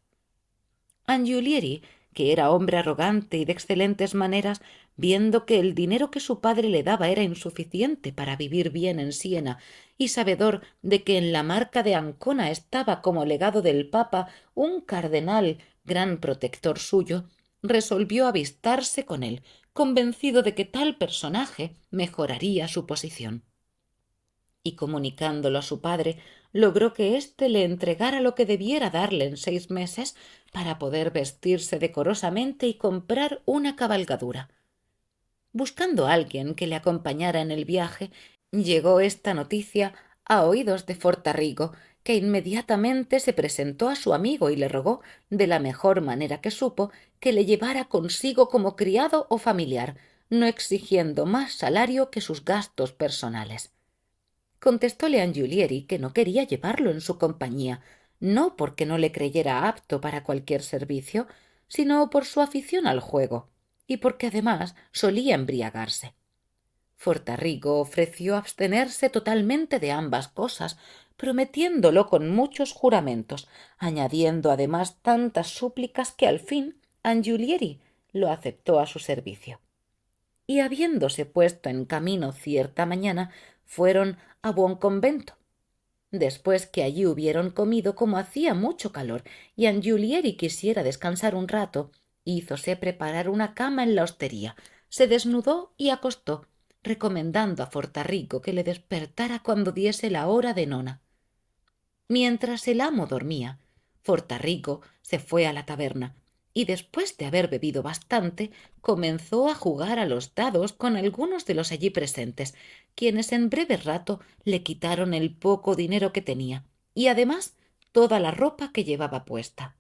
A: Angiulieri, que era hombre arrogante y de excelentes maneras, viendo que el dinero que su padre le daba era insuficiente para vivir bien en Siena, y sabedor de que en la marca de Ancona estaba como legado del Papa un cardenal gran protector suyo, resolvió avistarse con él, convencido de que tal personaje mejoraría su posición. Y comunicándolo a su padre, logró que éste le entregara lo que debiera darle en 6 meses para poder vestirse decorosamente y comprar una cabalgadura. Buscando a alguien que le acompañara en el viaje, llegó esta noticia a oídos de Fortarrigo, que inmediatamente se presentó a su amigo y le rogó, de la mejor manera que supo, que le llevara consigo como criado o familiar, no exigiendo más salario que sus gastos personales. Contestóle Angiulieri que no quería llevarlo en su compañía, no porque no le creyera apto para cualquier servicio, sino por su afición al juego, y porque además solía embriagarse. Fortarrigo ofreció abstenerse totalmente de ambas cosas, prometiéndolo con muchos juramentos, añadiendo además tantas súplicas que al fin Angiulieri lo aceptó a su servicio. Y habiéndose puesto en camino cierta mañana, fueron a Buonconvento. Después que allí hubieron comido, como hacía mucho calor y Angiulieri quisiera descansar un rato, hízose preparar una cama en la hostería, se desnudó y acostó, recomendando a Fortarrico que le despertara cuando diese la hora de nona. Mientras el amo dormía, Fortarrico se fue a la taberna y después de haber bebido bastante, comenzó a jugar a los dados con algunos de los allí presentes, quienes en breve rato le quitaron el poco dinero que tenía y además toda la ropa que llevaba puesta.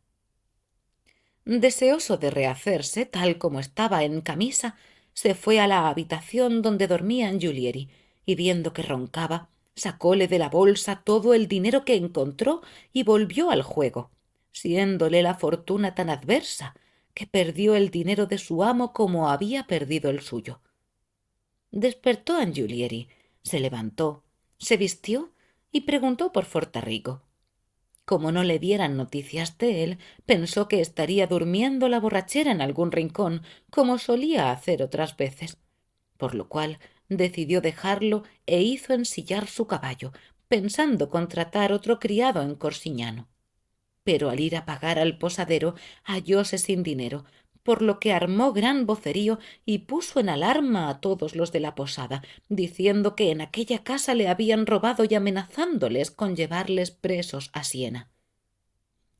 A: Deseoso de rehacerse tal como estaba en camisa, se fue a la habitación donde dormía Angiulieri y viendo que roncaba, sacóle de la bolsa todo el dinero que encontró y volvió al juego, siéndole la fortuna tan adversa que perdió el dinero de su amo como había perdido el suyo. Despertó Angiulieri, se levantó, se vistió y preguntó por Fortarrico. Como no le dieran noticias de él, pensó que estaría durmiendo la borrachera en algún rincón, como solía hacer otras veces, por lo cual decidió dejarlo e hizo ensillar su caballo, pensando contratar otro criado en Corsiñano. Pero al ir a pagar al posadero hallóse sin dinero, por lo que armó gran vocerío y puso en alarma a todos los de la posada, diciendo que en aquella casa le habían robado y amenazándoles con llevarles presos a Siena.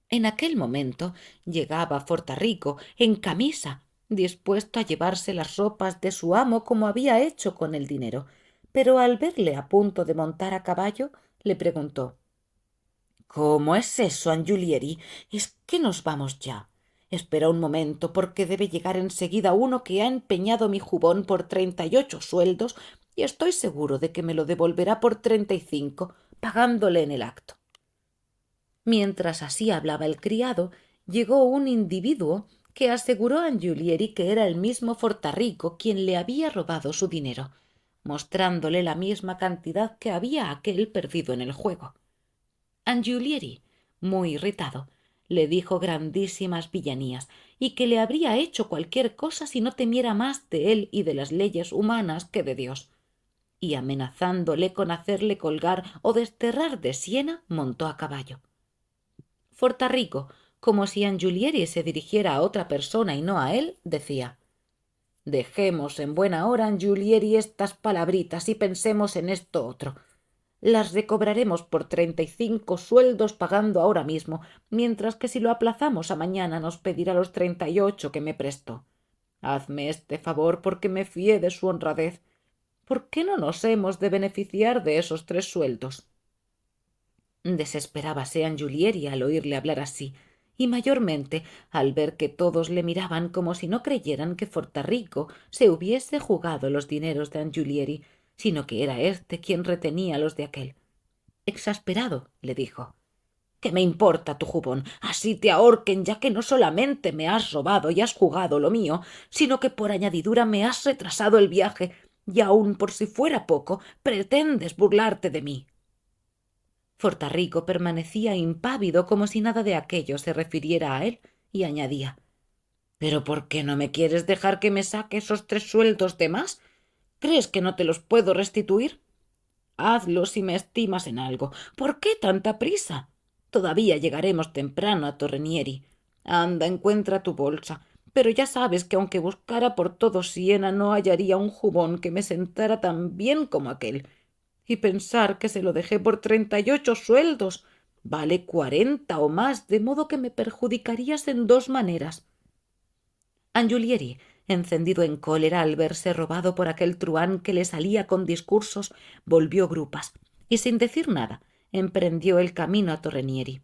A: En aquel momento llegaba Fortarrico en camisa, dispuesto a llevarse las ropas de su amo como había hecho con el dinero, pero al verle a punto de montar a caballo, le preguntó: ¿Cómo es eso, Angiulieri? ¿Es que nos vamos ya? Espera un momento, porque debe llegar enseguida uno que ha empeñado mi jubón por 38 sueldos y estoy seguro de que me lo devolverá por 35, pagándole en el acto. Mientras así hablaba el criado, llegó un individuo que aseguró a Angiulieri que era el mismo Fortarrico quien le había robado su dinero, mostrándole la misma cantidad que había aquel perdido en el juego. Angiulieri, muy irritado, le dijo grandísimas villanías y que le habría hecho cualquier cosa si no temiera más de él y de las leyes humanas que de Dios. Y amenazándole con hacerle colgar o desterrar de Siena, montó a caballo. Fortarrico, como si Angiulieri se dirigiera a otra persona y no a él, decía: dejemos en buena hora, Angiulieri, estas palabritas y pensemos en esto otro. Las recobraremos por 35 sueldos pagando ahora mismo, mientras que si lo aplazamos a mañana nos pedirá los 38 que me prestó. Hazme este favor porque me fíe de su honradez. ¿Por qué no nos hemos de beneficiar de esos 3 sueldos? Desesperábase Angiulieri al oírle hablar así, y mayormente al ver que todos le miraban como si no creyeran que Fortarrico se hubiese jugado los dineros de Angiulieri, sino que era éste quien retenía los de aquél. Exasperado, le dijo: ¿qué me importa tu jubón? Así te ahorquen, ya que no solamente me has robado y has jugado lo mío, sino que por añadidura me has retrasado el viaje, y aun por si fuera poco, pretendes burlarte de mí. Fortarrico permanecía impávido como si nada de aquello se refiriera a él, y añadía: ¿pero por qué no me quieres dejar que me saque esos 3 sueldos de más? ¿Crees que no te los puedo restituir? Hazlo si me estimas en algo. ¿Por qué tanta prisa? Todavía llegaremos temprano a Torrenieri. Anda, encuentra tu bolsa. Pero ya sabes que aunque buscara por todo Siena no hallaría un jubón que me sentara tan bien como aquel. Y pensar que se lo dejé por 38 sueldos. Vale 40 o más, de modo que me perjudicarías en 2 maneras. Angiulieri, encendido en cólera al verse robado por aquel truhán que le salía con discursos, volvió grupas y sin decir nada emprendió el camino a Torrenieri.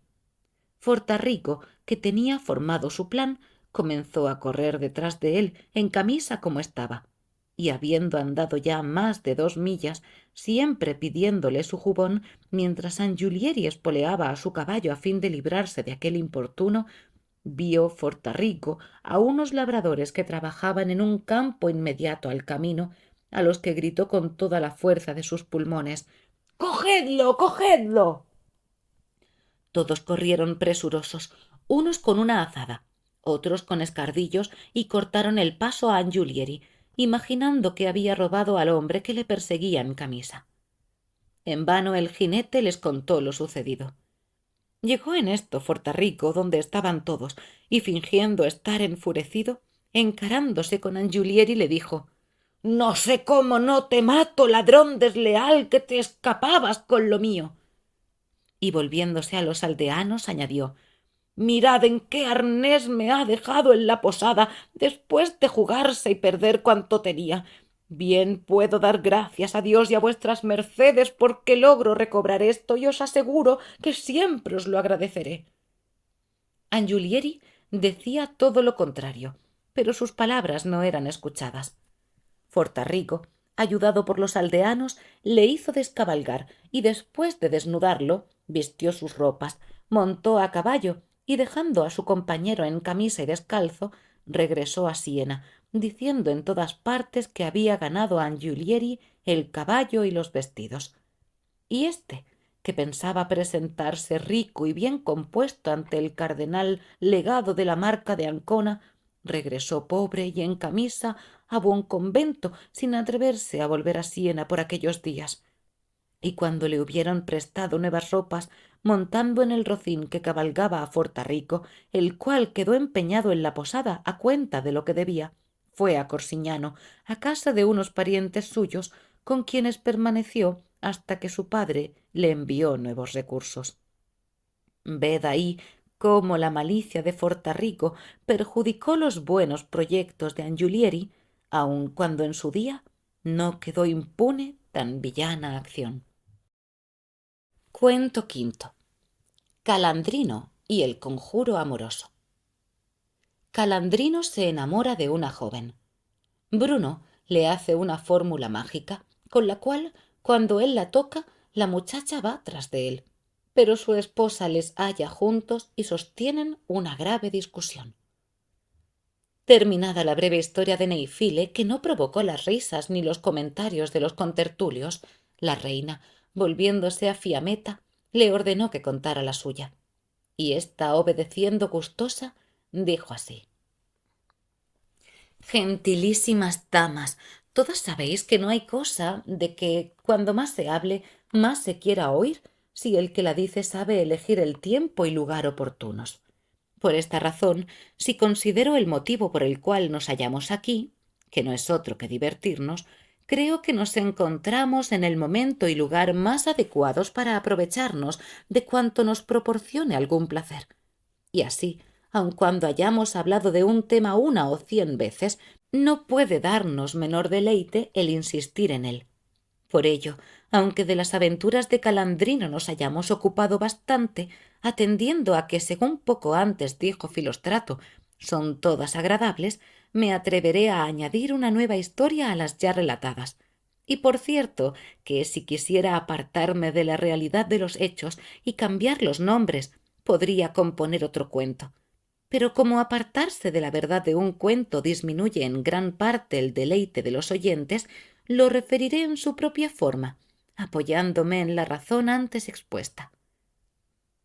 A: Fortarrico, que tenía formado su plan, comenzó a correr detrás de él en camisa como estaba. y habiendo andado ya más de 2 millas, siempre pidiéndole su jubón, mientras San Giulieri espoleaba a su caballo a fin de librarse de aquel importuno, vio Fortarrico a unos labradores que trabajaban en un campo inmediato al camino, a los que gritó con toda la fuerza de sus pulmones: «¡Cogedlo! ¡Cogedlo!». Todos corrieron presurosos, unos con una azada, otros con escardillos, y cortaron el paso a Angiulieri, imaginando que había robado al hombre que le perseguía en camisa. En vano el jinete les contó lo sucedido. Llegó en esto Fortarrico donde estaban todos, y fingiendo estar enfurecido, encarándose con Angiulieri, le dijo: «No sé cómo no te mato, ladrón desleal, que te escapabas con lo mío». Y volviéndose a los aldeanos añadió: «Mirad en qué arnés me ha dejado en la posada, después de jugarse y perder cuanto tenía. Bien puedo dar gracias a Dios y a vuestras mercedes porque logro recobrar esto, y os aseguro que siempre os lo agradeceré». Angiulieri decía todo lo contrario, pero sus palabras no eran escuchadas. Fortarrico, ayudado por los aldeanos, le hizo descabalgar, y después de desnudarlo, vistió sus ropas, montó a caballo, y dejando a su compañero en camisa y descalzo, regresó a Siena, diciendo en todas partes que había ganado a Angiulieri el caballo y los vestidos. Y éste, que pensaba presentarse rico y bien compuesto ante el cardenal legado de la marca de Ancona, regresó pobre y en camisa a buen convento, sin atreverse a volver a Siena por aquellos días. Y cuando le hubieron prestado nuevas ropas, montando en el rocín que cabalgaba a Fortarrico, el cual quedó empeñado en la posada a cuenta de lo que debía, fue a Corsiñano, a casa de unos parientes suyos, con quienes permaneció hasta que su padre le envió nuevos recursos. Ved ahí cómo la malicia de Fortarrico perjudicó los buenos proyectos de Angiulieri, aun cuando en su día no quedó impune tan villana acción. Cuento quinto. Calandrino y el conjuro amoroso. Calandrino se enamora de una joven. Bruno le hace una fórmula mágica, con la cual, cuando él la toca, la muchacha va tras de él. Pero su esposa les halla juntos y sostienen una grave discusión. Terminada la breve historia de Neifile, que no provocó las risas ni los comentarios de los contertulios, la reina, volviéndose a Fiametta, le ordenó que contara la suya. Y ésta, obedeciendo gustosa, dijo así: «Gentilísimas damas, todas sabéis que no hay cosa de que, cuando más se hable, más se quiera oír, si el que la dice sabe elegir el tiempo y lugar oportunos. Por esta razón, si considero el motivo por el cual nos hallamos aquí, que no es otro que divertirnos, creo que nos encontramos en el momento y lugar más adecuados para aprovecharnos de cuanto nos proporcione algún placer. Y así, aun cuando hayamos hablado de un tema 1 o 100 veces, no puede darnos menor deleite el insistir en él. Por ello, aunque de las aventuras de Calandrino nos hayamos ocupado bastante, atendiendo a que, según poco antes dijo Filóstrato, son todas agradables, me atreveré a añadir una nueva historia a las ya relatadas. Y por cierto, que si quisiera apartarme de la realidad de los hechos y cambiar los nombres, podría componer otro cuento. Pero como apartarse de la verdad de un cuento disminuye en gran parte el deleite de los oyentes, lo referiré en su propia forma, apoyándome en la razón antes expuesta.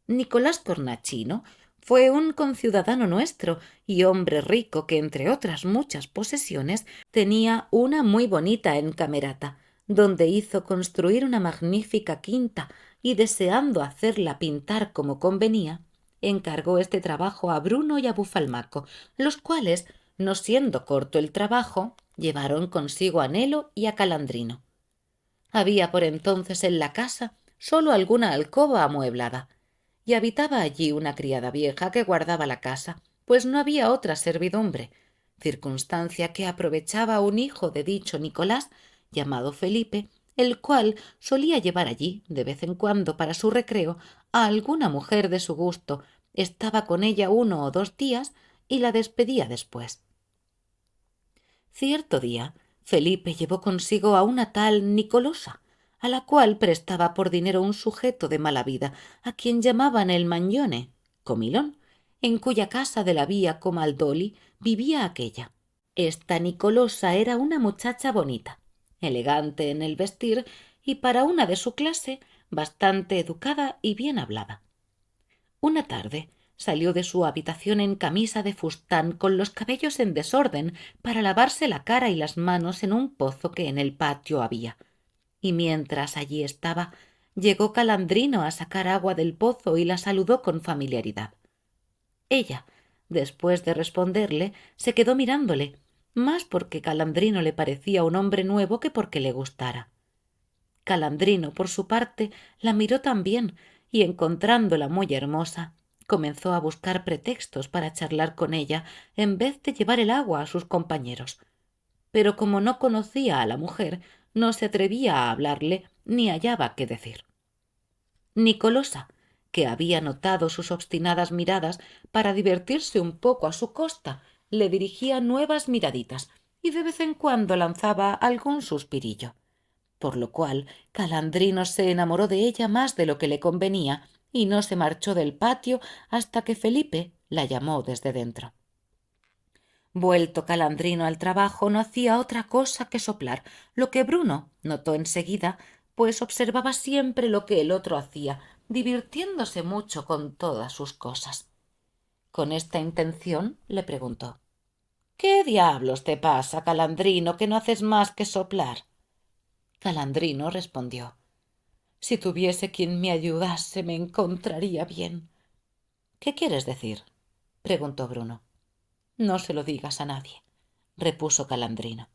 A: Nicolás Cornachino fue un conciudadano nuestro y hombre rico que, entre otras muchas posesiones, tenía una muy bonita en Camerata, donde hizo construir una magnífica quinta, y deseando hacerla pintar como convenía, encargó este trabajo a Bruno y a Bufalmaco, los cuales, no siendo corto el trabajo, llevaron consigo a Nelo y a Calandrino. Había por entonces en la casa sólo alguna alcoba amueblada, y habitaba allí una criada vieja que guardaba la casa, pues no había otra servidumbre, circunstancia que aprovechaba un hijo de dicho Nicolás, llamado Felipe, el cual solía llevar allí, de vez en cuando para su recreo, a alguna mujer de su gusto, estaba con ella 1 o 2 días y la despedía después. Cierto día, Felipe llevó consigo a una tal Nicolosa, a la cual prestaba por dinero un sujeto de mala vida, a quien llamaban el Magnone, comilón, en cuya casa de la vía Comaldoli vivía aquella. Esta Nicolosa era una muchacha bonita, elegante en el vestir y para una de su clase bastante educada y bien hablada. Una tarde salió de su habitación en camisa de fustán con los cabellos en desorden para lavarse la cara y las manos en un pozo que en el patio había. Y mientras allí estaba, llegó Calandrino a sacar agua del pozo y la saludó con familiaridad. Ella, después de responderle, se quedó mirándole, más porque Calandrino le parecía un hombre nuevo que porque le gustara. Calandrino, por su parte, la miró también y, encontrándola muy hermosa, comenzó a buscar pretextos para charlar con ella en vez de llevar el agua a sus compañeros. Pero como no conocía a la mujer, no se atrevía a hablarle ni hallaba qué decir. Nicolosa, que había notado sus obstinadas miradas para divertirse un poco a su costa, le dirigía nuevas miraditas y de vez en cuando lanzaba algún suspirillo, por lo cual Calandrino se enamoró de ella más de lo que le convenía y no se marchó del patio hasta que Felipe la llamó desde dentro. Vuelto Calandrino al trabajo, no hacía otra cosa que soplar, lo que Bruno notó enseguida, pues observaba siempre lo que el otro hacía, divirtiéndose mucho con todas sus cosas. Con esta intención le preguntó: ¿Qué diablos te pasa, Calandrino, que no haces más que soplar? Calandrino respondió: Si tuviese quien me ayudase, me encontraría bien. ¿Qué quieres decir? Preguntó Bruno. No se lo digas a nadie, repuso Calandrino.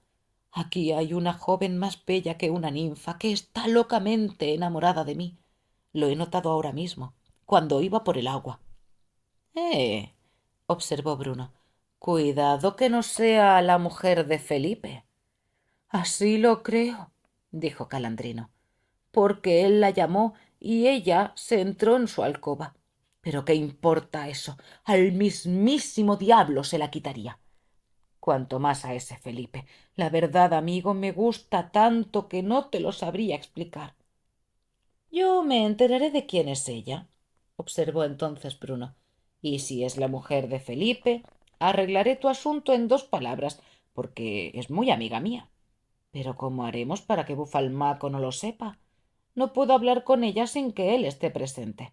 A: Aquí hay una joven más bella que una ninfa que está locamente enamorada de mí. Lo he notado ahora mismo, cuando iba por el agua. Observó Bruno. Cuidado que no sea la mujer de Felipe. Así lo creo, dijo Calandrino, porque él la llamó y ella se entró en su alcoba. Pero qué importa eso, al mismísimo diablo se la quitaría. Cuanto más a ese Felipe. La verdad, amigo, me gusta tanto que no te lo sabría explicar. Yo me enteraré de quién es ella, observó entonces Bruno. Y si es la mujer de Felipe, arreglaré tu asunto en 2 palabras, porque es muy amiga mía. Pero ¿cómo haremos para que Bufalmaco no lo sepa? No puedo hablar con ella sin que él esté presente.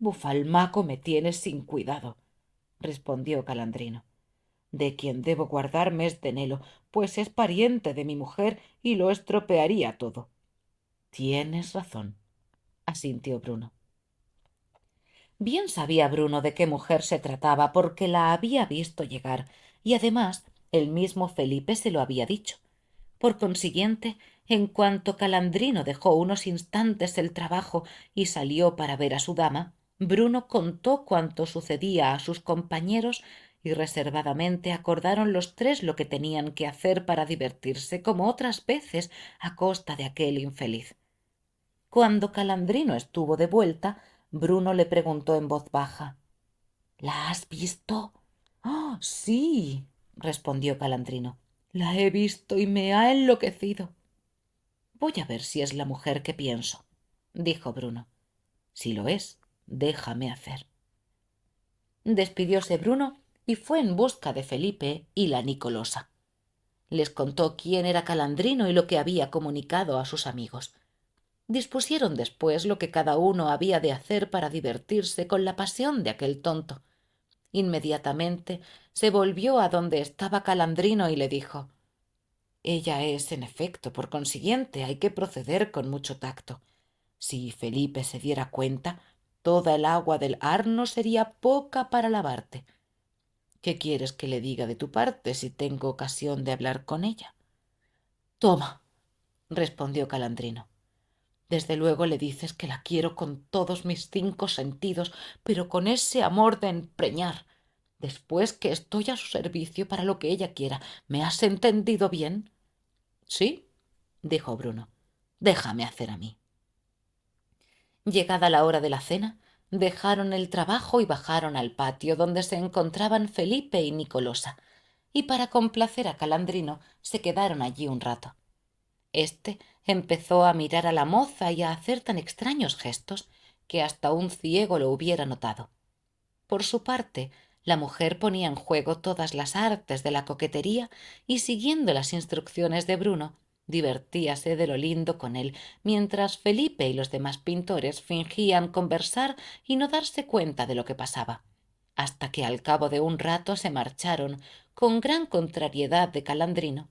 A: Bufalmaco me tiene sin cuidado, respondió Calandrino. De quien debo guardarme es de Nelo, pues es pariente de mi mujer y lo estropearía todo. Tienes razón, asintió Bruno. Bien sabía Bruno de qué mujer se trataba, porque la había visto llegar, y además el mismo Felipe se lo había dicho. Por consiguiente, en cuanto Calandrino dejó unos instantes el trabajo y salió para ver a su dama, Bruno contó cuanto sucedía a sus compañeros y reservadamente acordaron los tres lo que tenían que hacer para divertirse como otras veces a costa de aquel infeliz. Cuando Calandrino estuvo de vuelta, Bruno le preguntó en voz baja: ¿La has visto? Oh, sí, respondió Calandrino. La he visto y me ha enloquecido. Voy a ver si es la mujer que pienso, dijo Bruno. Si lo es, déjame hacer. Despidióse Bruno y fue en busca de Felipe y la Nicolosa. Les contó quién era Calandrino y lo que había comunicado a sus amigos. Dispusieron después lo que cada uno había de hacer para divertirse con la pasión de aquel tonto. Inmediatamente se volvió a donde estaba Calandrino y le dijo: Ella es, en efecto, por consiguiente, hay que proceder con mucho tacto. Si Felipe se diera cuenta, toda el agua del Arno sería poca para lavarte. ¿Qué quieres que le diga de tu parte si tengo ocasión de hablar con ella? Toma, respondió Calandrino. Desde luego le dices que la quiero con todos mis 5 sentidos, pero con ese amor de empreñar. Después que estoy a su servicio para lo que ella quiera. ¿Me has entendido bien? Sí, dijo Bruno. Déjame hacer a mí. Llegada la hora de la cena, dejaron el trabajo y bajaron al patio donde se encontraban Felipe y Nicolosa. y para complacer a Calandrino se quedaron allí un rato. Este empezó a mirar a la moza y a hacer tan extraños gestos que hasta un ciego lo hubiera notado. Por su parte, la mujer ponía en juego todas las artes de la coquetería y, siguiendo las instrucciones de Bruno, divertíase de lo lindo con él, mientras Felipe y los demás pintores fingían conversar y no darse cuenta de lo que pasaba, hasta que al cabo de un rato se marcharon con gran contrariedad de Calandrino,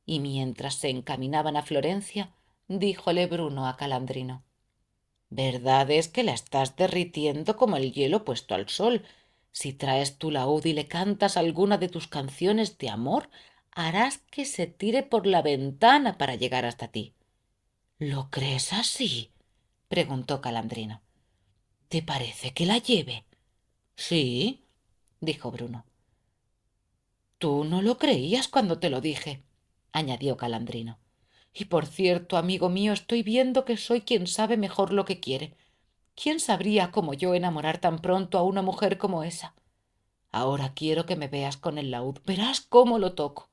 A: y mientras se encaminaban a Florencia, díjole Bruno a Calandrino: verdad es que la estás derritiendo como el hielo puesto al sol. Si traes tu laúd y le cantas alguna de tus canciones de amor, harás que se tire por la ventana para llegar hasta ti. ¿Lo crees así? Preguntó Calandrino. ¿Te parece que la lleve? Sí, dijo Bruno. Tú no lo creías cuando te lo dije, añadió Calandrino. Y por cierto, amigo mío, estoy viendo que soy quien sabe mejor lo que quiere. ¿Quién sabría como yo enamorar tan pronto a una mujer como esa? Ahora quiero que me veas con el laúd. Verás cómo lo toco.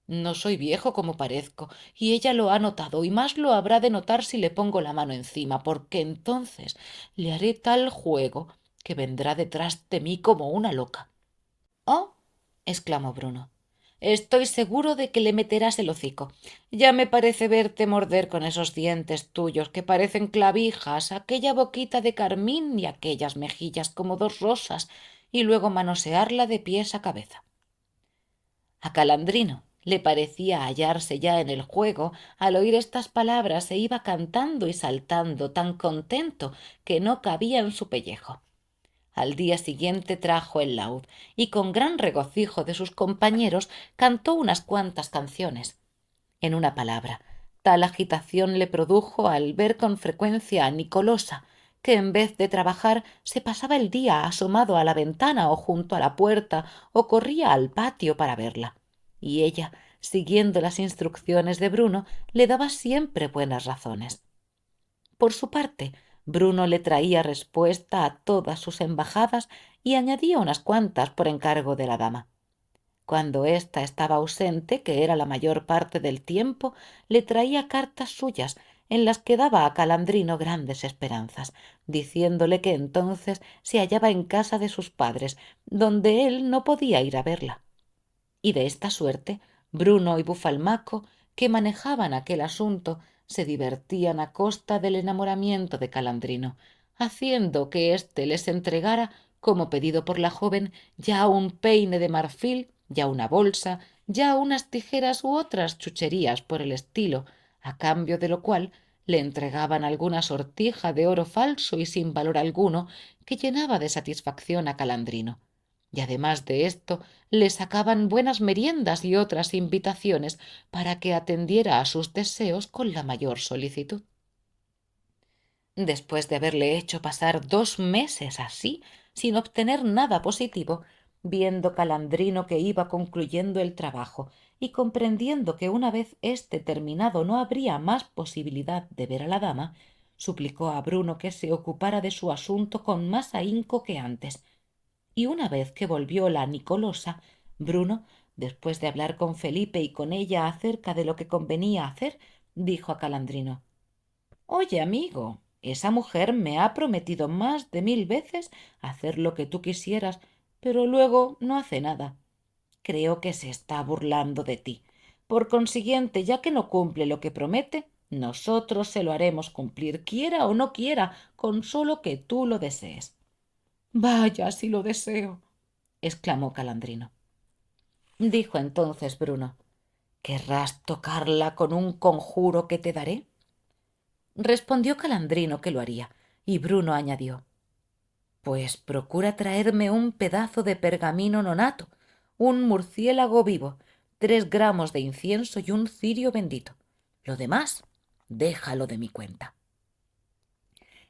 A: No soy viejo como parezco, y ella lo ha notado, y más lo habrá de notar si le pongo la mano encima, porque entonces le haré tal juego que vendrá detrás de mí como una loca. Oh, exclamó Bruno, estoy seguro de que le meterás el hocico. Ya me parece verte morder con esos dientes tuyos que parecen clavijas, aquella boquita de carmín y aquellas mejillas como dos rosas, y luego manosearla de pies a cabeza. A Calandrino le parecía hallarse ya en el juego. Al oír estas palabras se iba cantando y saltando tan contento que no cabía en su pellejo. Al día siguiente trajo el laúd y, con gran regocijo de sus compañeros, cantó unas cuantas canciones. En una palabra, tal agitación le produjo al ver con frecuencia a Nicolosa, que en vez de trabajar se pasaba el día asomado a la ventana o junto a la puerta o corría al patio para verla. Y ella, siguiendo las instrucciones de Bruno, le daba siempre buenas razones. Por su parte, Bruno le traía respuesta a todas sus embajadas y añadía unas cuantas por encargo de la dama. Cuando ésta estaba ausente, que era la mayor parte del tiempo, le traía cartas suyas en las que daba a Calandrino grandes esperanzas, diciéndole que entonces se hallaba en casa de sus padres, donde él no podía ir a verla. Y de esta suerte, Bruno y Bufalmaco, que manejaban aquel asunto, se divertían a costa del enamoramiento de Calandrino, haciendo que éste les entregara, como pedido por la joven, ya un peine de marfil, ya una bolsa, ya unas tijeras u otras chucherías por el estilo, a cambio de lo cual le entregaban alguna sortija de oro falso y sin valor alguno, que llenaba de satisfacción a Calandrino. Y además de esto, le sacaban buenas meriendas y otras invitaciones para que atendiera a sus deseos con la mayor solicitud. Después de haberle hecho pasar 2 meses así, sin obtener nada positivo, viendo Calandrino que iba concluyendo el trabajo y comprendiendo que una vez éste terminado no habría más posibilidad de ver a la dama, suplicó a Bruno que se ocupara de su asunto con más ahínco que antes, y una vez que volvió la Nicolosa, Bruno, después de hablar con Felipe y con ella acerca de lo que convenía hacer, dijo a Calandrino: oye, amigo, esa mujer me ha prometido más de 1000 veces hacer lo que tú quisieras, pero luego no hace nada. Creo que se está burlando de ti. Por consiguiente, ya que no cumple lo que promete, nosotros se lo haremos cumplir, quiera o no quiera, con solo que tú lo desees. Vaya, si lo deseo, exclamó Calandrino. Dijo entonces Bruno: ¿querrás tocarla con un conjuro que te daré? Respondió Calandrino que lo haría, y Bruno añadió: pues procura traerme un pedazo de pergamino nonato, un murciélago vivo, 3 gramos de incienso y un cirio bendito. Lo demás, déjalo de mi cuenta.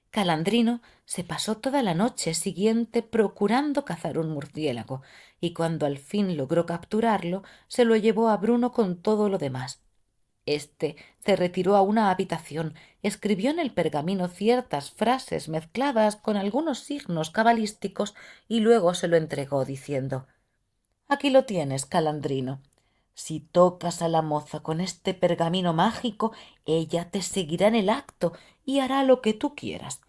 A: Calandrino se pasó toda la noche siguiente procurando cazar un murciélago, y cuando al fin logró capturarlo, se lo llevó a Bruno con todo lo demás. Este se retiró a una habitación, escribió en el pergamino ciertas frases mezcladas con algunos signos cabalísticos y luego se lo entregó diciendo: Aquí lo tienes, Calandrino. Si tocas a la moza con este pergamino mágico, ella te seguirá en el acto y hará lo que tú quieras.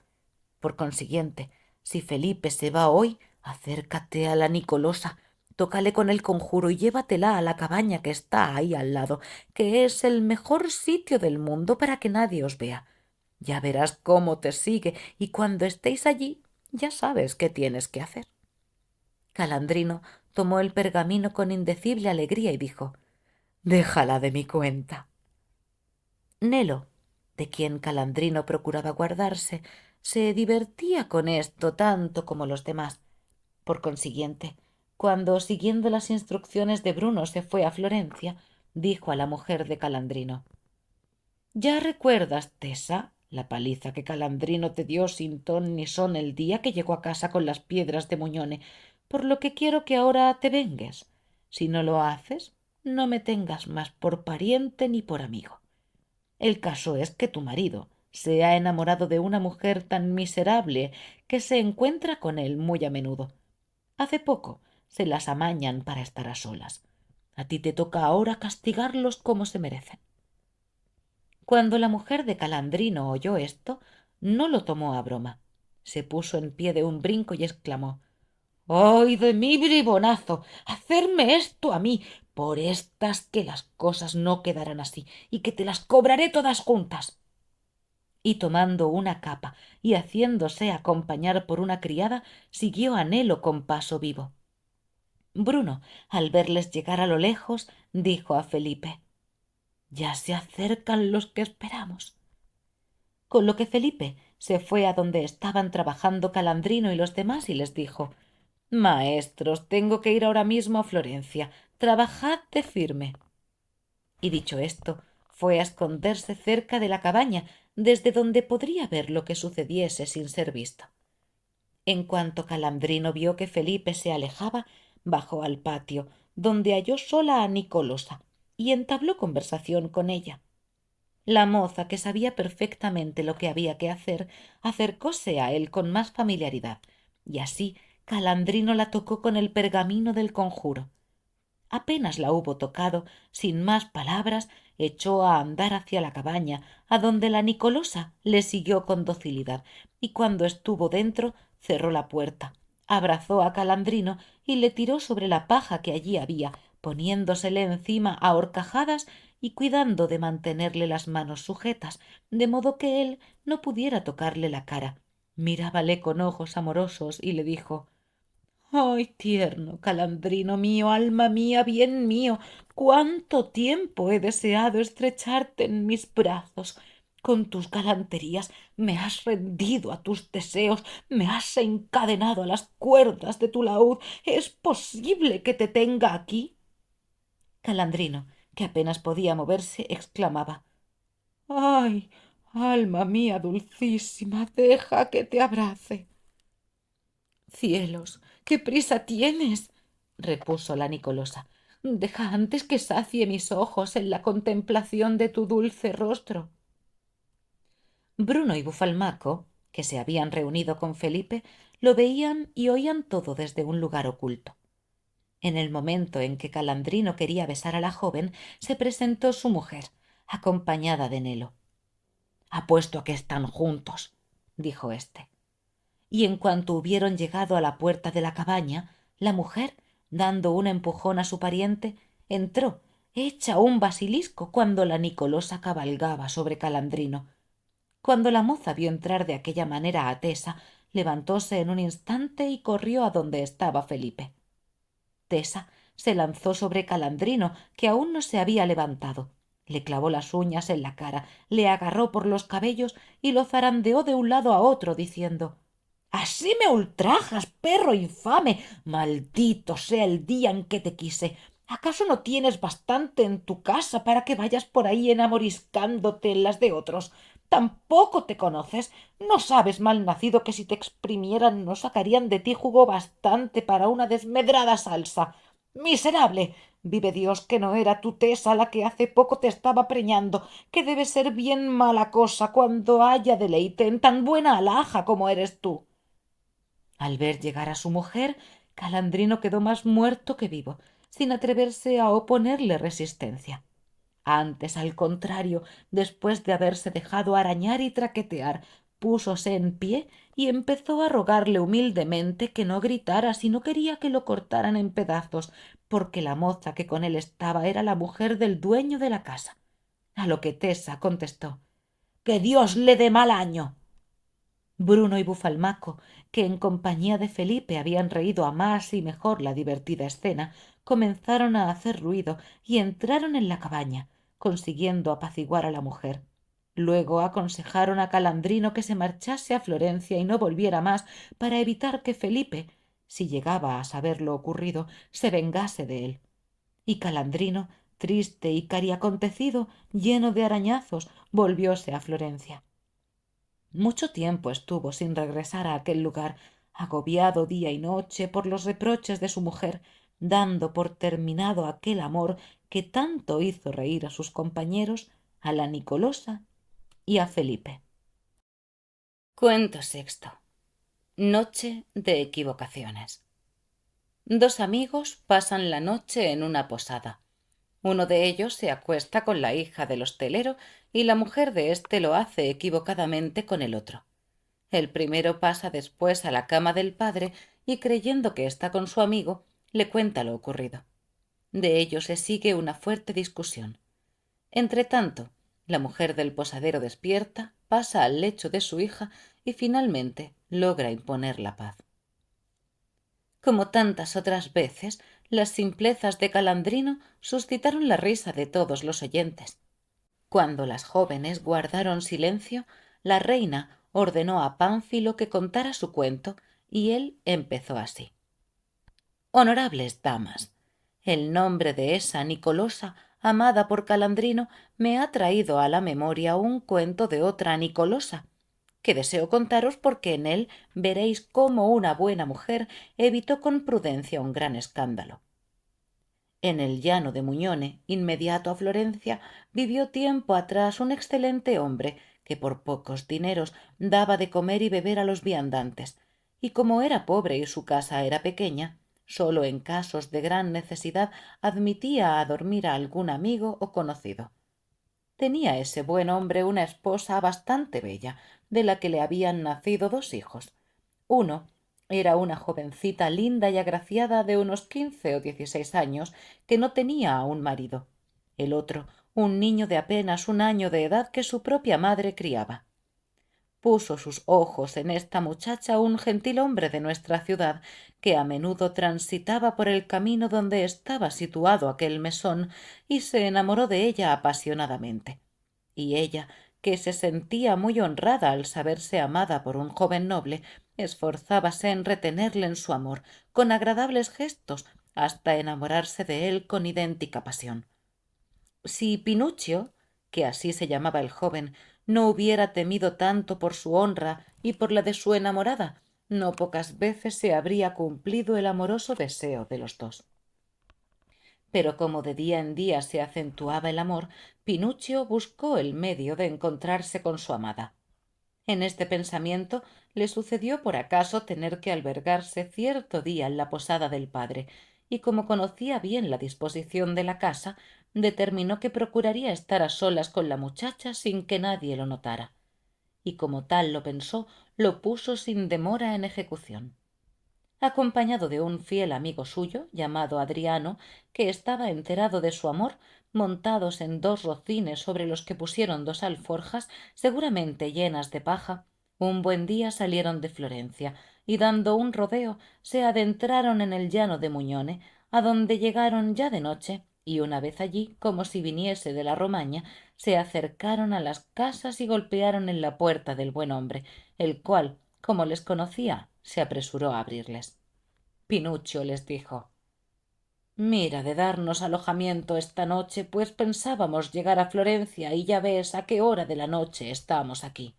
A: Por consiguiente, si Felipe se va hoy, acércate a la Nicolosa, tócale con el conjuro y llévatela a la cabaña que está ahí al lado, que es el mejor sitio del mundo para que nadie os vea. Ya verás cómo te sigue y cuando estéis allí ya sabes qué tienes que hacer. Calandrino tomó el pergamino con indecible alegría y dijo: déjala de mi cuenta. Nelo, de quien Calandrino procuraba guardarse, se divertía con esto tanto como los demás. Por consiguiente, cuando, siguiendo las instrucciones de Bruno, se fue a Florencia, dijo a la mujer de Calandrino: ¿ya recuerdas, Tesa, la paliza que Calandrino te dio sin ton ni son el día que llegó a casa con las piedras de Muñone? Por lo que quiero que ahora te vengues. Si no lo haces, no me tengas más por pariente ni por amigo. El caso es que tu marido se ha enamorado de una mujer tan miserable que se encuentra con él muy a menudo. Hace poco se las amañan para estar a solas. A ti te toca ahora castigarlos como se merecen. Cuando la mujer de Calandrino oyó esto, no lo tomó a broma. Se puso en pie de un brinco y exclamó: ¡ay de mí, bribonazo! ¡Hacerme esto a mí! Por estas que las cosas no quedarán así y que te las cobraré todas juntas. Y tomando una capa y haciéndose acompañar por una criada, siguió a Nelo con paso vivo. Bruno, al verles llegar a lo lejos, dijo a Felipe: ya se acercan los que esperamos. Con lo que Felipe se fue a donde estaban trabajando Calandrino y los demás y les dijo: maestros, tengo que ir ahora mismo a Florencia. Trabajad de firme. Y dicho esto, fue a esconderse cerca de la cabaña, desde donde podría ver lo que sucediese sin ser visto. En cuanto Calandrino vio que Felipe se alejaba, bajó al patio, donde halló sola a Nicolosa, y entabló conversación con ella. La moza, que sabía perfectamente lo que había que hacer, acercóse a él con más familiaridad, y así Calandrino la tocó con el pergamino del conjuro. Apenas la hubo tocado, sin más palabras, echó a andar hacia la cabaña, adonde la Nicolosa le siguió con docilidad, y cuando estuvo dentro cerró la puerta, abrazó a Calandrino y le tiró sobre la paja que allí había, poniéndosele encima a horcajadas y cuidando de mantenerle las manos sujetas, de modo que él no pudiera tocarle la cara. Mirábale con ojos amorosos y le dijo: ay, tierno Calandrino mío, alma mía, bien mío, cuánto tiempo he deseado estrecharte en mis brazos. Con tus galanterías me has rendido a tus deseos, me has encadenado a las cuerdas de tu laúd. ¿Es posible que te tenga aquí? Calandrino, que apenas podía moverse, exclamaba: ay, alma mía dulcísima, deja que te abrace. Cielos, qué prisa tienes, repuso la Nicolosa. Deja antes que sacie mis ojos en la contemplación de tu dulce rostro. Bruno y Bufalmaco, que se habían reunido con Felipe, lo veían y oían todo desde un lugar oculto. En el momento en que Calandrino quería besar a la joven, se presentó su mujer, acompañada de Nelo. Apuesto a que están juntos, dijo éste. Y en cuanto hubieron llegado a la puerta de la cabaña, la mujer, dando un empujón a su pariente, entró, hecha un basilisco, cuando la Nicolosa cabalgaba sobre Calandrino. Cuando la moza vio entrar de aquella manera a Tesa, levantóse en un instante y corrió a donde estaba Felipe. Tesa se lanzó sobre Calandrino, que aún no se había levantado. Le clavó las uñas en la cara, le agarró por los cabellos y lo zarandeó de un lado a otro, diciendo: así me ultrajas, perro infame. Maldito sea el día en que te quise. ¿Acaso no tienes bastante en tu casa para que vayas por ahí enamoriscándote en las de otros? ¿Tampoco te conoces? ¿No sabes, mal nacido, que si te exprimieran no sacarían de ti jugo bastante para una desmedrada salsa? ¡Miserable! Vive Dios que no era tu Tesa la que hace poco te estaba preñando, que debe ser bien mala cosa cuando haya deleite en tan buena alhaja como eres tú. Al ver llegar a su mujer, Calandrino quedó más muerto que vivo, sin atreverse a oponerle resistencia. Antes, al contrario, después de haberse dejado arañar y traquetear, púsose en pie y empezó a rogarle humildemente que no gritara si no quería que lo cortaran en pedazos, porque la moza que con él estaba era la mujer del dueño de la casa. A lo que Tesa contestó: —¡Que Dios le dé mal año! Bruno y Bufalmaco, que en compañía de Felipe habían reído a más y mejor la divertida escena, comenzaron a hacer ruido y entraron en la cabaña, consiguiendo apaciguar a la mujer. Luego aconsejaron a Calandrino que se marchase a Florencia y no volviera más, para evitar que Felipe, si llegaba a saber lo ocurrido, se vengase de él. Y Calandrino, triste y cariacontecido, lleno de arañazos, volvióse a Florencia. Mucho tiempo estuvo sin regresar a aquel lugar, agobiado día y noche por los reproches de su mujer, dando por terminado aquel amor que tanto hizo reír a sus compañeros, a la Nicolosa y a Felipe. Cuento sexto. Noche de equivocaciones. Dos amigos pasan la noche en una posada. Uno de ellos se acuesta con la hija del hostelero y la mujer de éste lo hace equivocadamente con el otro. El primero pasa después a la cama del padre y, creyendo que está con su amigo, le cuenta lo ocurrido. De ello se sigue una fuerte discusión. Entretanto, la mujer del posadero despierta, pasa al lecho de su hija y finalmente logra imponer la paz. Como tantas otras veces, las simplezas de Calandrino suscitaron la risa de todos los oyentes. Cuando las jóvenes guardaron silencio, la reina ordenó a Pánfilo que contara su cuento, y él empezó así: Honorables damas, el nombre de esa Nicolosa, amada por Calandrino, me ha traído a la memoria un cuento de otra Nicolosa, que deseo contaros porque en él veréis cómo una buena mujer evitó con prudencia un gran escándalo. En el llano de Muñone, inmediato a Florencia, vivió tiempo atrás un excelente hombre que por pocos dineros daba de comer y beber a los viandantes, y como era pobre y su casa era pequeña, sólo en casos de gran necesidad admitía a dormir a algún amigo o conocido. Tenía ese buen hombre una esposa bastante bella, de la que le habían nacido dos hijos. Uno era una jovencita linda y agraciada de unos 15 o 16 años, que no tenía aún marido. El otro, un niño de apenas un año de edad que su propia madre criaba. Puso sus ojos en esta muchacha un gentilhombre de nuestra ciudad, que a menudo transitaba por el camino donde estaba situado aquel mesón, y se enamoró de ella apasionadamente. Y ella, que se sentía muy honrada al saberse amada por un joven noble, esforzábase en retenerle en su amor, con agradables gestos, hasta enamorarse de él con idéntica pasión. Si Pinuccio, que así se llamaba el joven, no hubiera temido tanto por su honra y por la de su enamorada, no pocas veces se habría cumplido el amoroso deseo de los dos. Pero como de día en día se acentuaba el amor, Pinuccio buscó el medio de encontrarse con su amada. En este pensamiento le sucedió por acaso tener que albergarse cierto día en la posada del padre, y como conocía bien la disposición de la casa, determinó que procuraría estar a solas con la muchacha sin que nadie lo notara. Y como tal lo pensó, lo puso sin demora en ejecución. Acompañado de un fiel amigo suyo, llamado Adriano, que estaba enterado de su amor, montados en dos rocines sobre los que pusieron dos alforjas, seguramente llenas de paja, un buen día salieron de Florencia, y dando un rodeo se adentraron en el llano de Muñone, adonde llegaron ya de noche, y una vez allí, como si viniese de la Romaña, se acercaron a las casas y golpearon en la puerta del buen hombre, el cual, como les conocía, se apresuró a abrirles. Pinuccio les dijo: Mira de darnos alojamiento esta noche, pues pensábamos llegar a Florencia y ya ves a qué hora de la noche estamos aquí.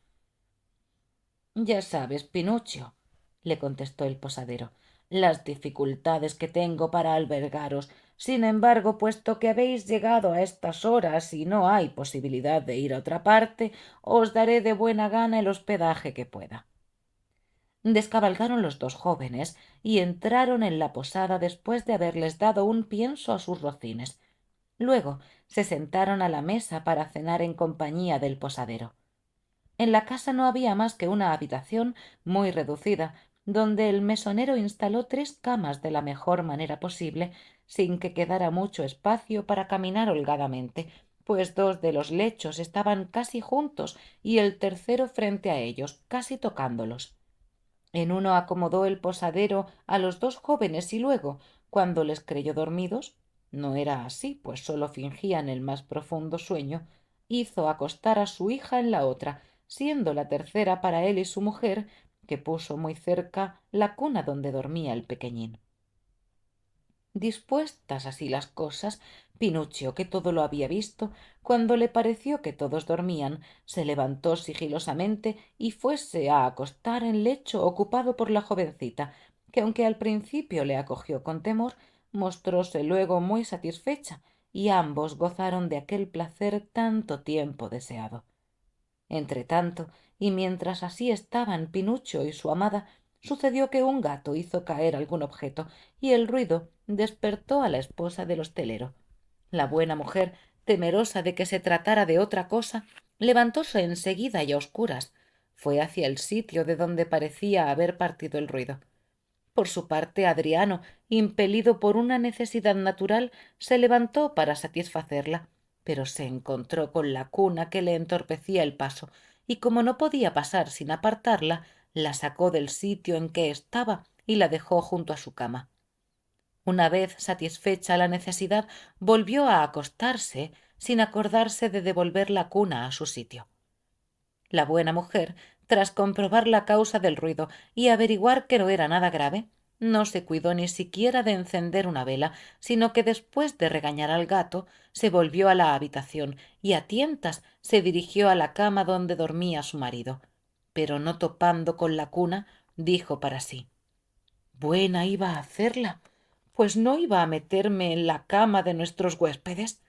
A: Ya sabes, Pinuccio, le contestó el posadero, las dificultades que tengo para albergaros. Sin embargo, puesto que habéis llegado a estas horas y no hay posibilidad de ir a otra parte, os daré de buena gana el hospedaje que pueda. Descabalgaron los dos jóvenes y entraron en la posada después de haberles dado un pienso a sus rocines. Luego se sentaron a la mesa para cenar en compañía del posadero. En la casa no había más que una habitación muy reducida, donde el mesonero instaló 3 camas de la mejor manera posible, sin que quedara mucho espacio para caminar holgadamente, pues 2 de los lechos estaban casi juntos y el tercero frente a ellos, casi tocándolos. En uno acomodó el posadero a los dos jóvenes y luego, cuando les creyó dormidos, no era así, pues sólo fingían el más profundo sueño, hizo acostar a su hija en la otra, siendo la tercera para él y su mujer, que puso muy cerca la cuna donde dormía el pequeñín. Dispuestas así las cosas, Pinuccio, que todo lo había visto, cuando le pareció que todos dormían, se levantó sigilosamente y fuese a acostar en lecho ocupado por la jovencita, que aunque al principio le acogió con temor, mostróse luego muy satisfecha, y ambos gozaron de aquel placer tanto tiempo deseado. Entretanto, y mientras así estaban Pinuccio y su amada, sucedió que un gato hizo caer algún objeto, y el ruido despertó a la esposa del hostelero. La buena mujer, temerosa de que se tratara de otra cosa, levantóse enseguida y a oscuras. Fue hacia el sitio de donde parecía haber partido el ruido. Por su parte, Adriano, impelido por una necesidad natural, se levantó para satisfacerla, pero se encontró con la cuna que le entorpecía el paso, y como no podía pasar sin apartarla, la sacó del sitio en que estaba y la dejó junto a su cama. Una vez satisfecha la necesidad, volvió a acostarse sin acordarse de devolver la cuna a su sitio. La buena mujer, tras comprobar la causa del ruido y averiguar que no era nada grave, no se cuidó ni siquiera de encender una vela, sino que después de regañar al gato, se volvió a la habitación y a tientas se dirigió a la cama donde dormía su marido. Pero no topando con la cuna, dijo para sí: buena iba a hacerla, pues no iba a meterme en la cama de nuestros huéspedes.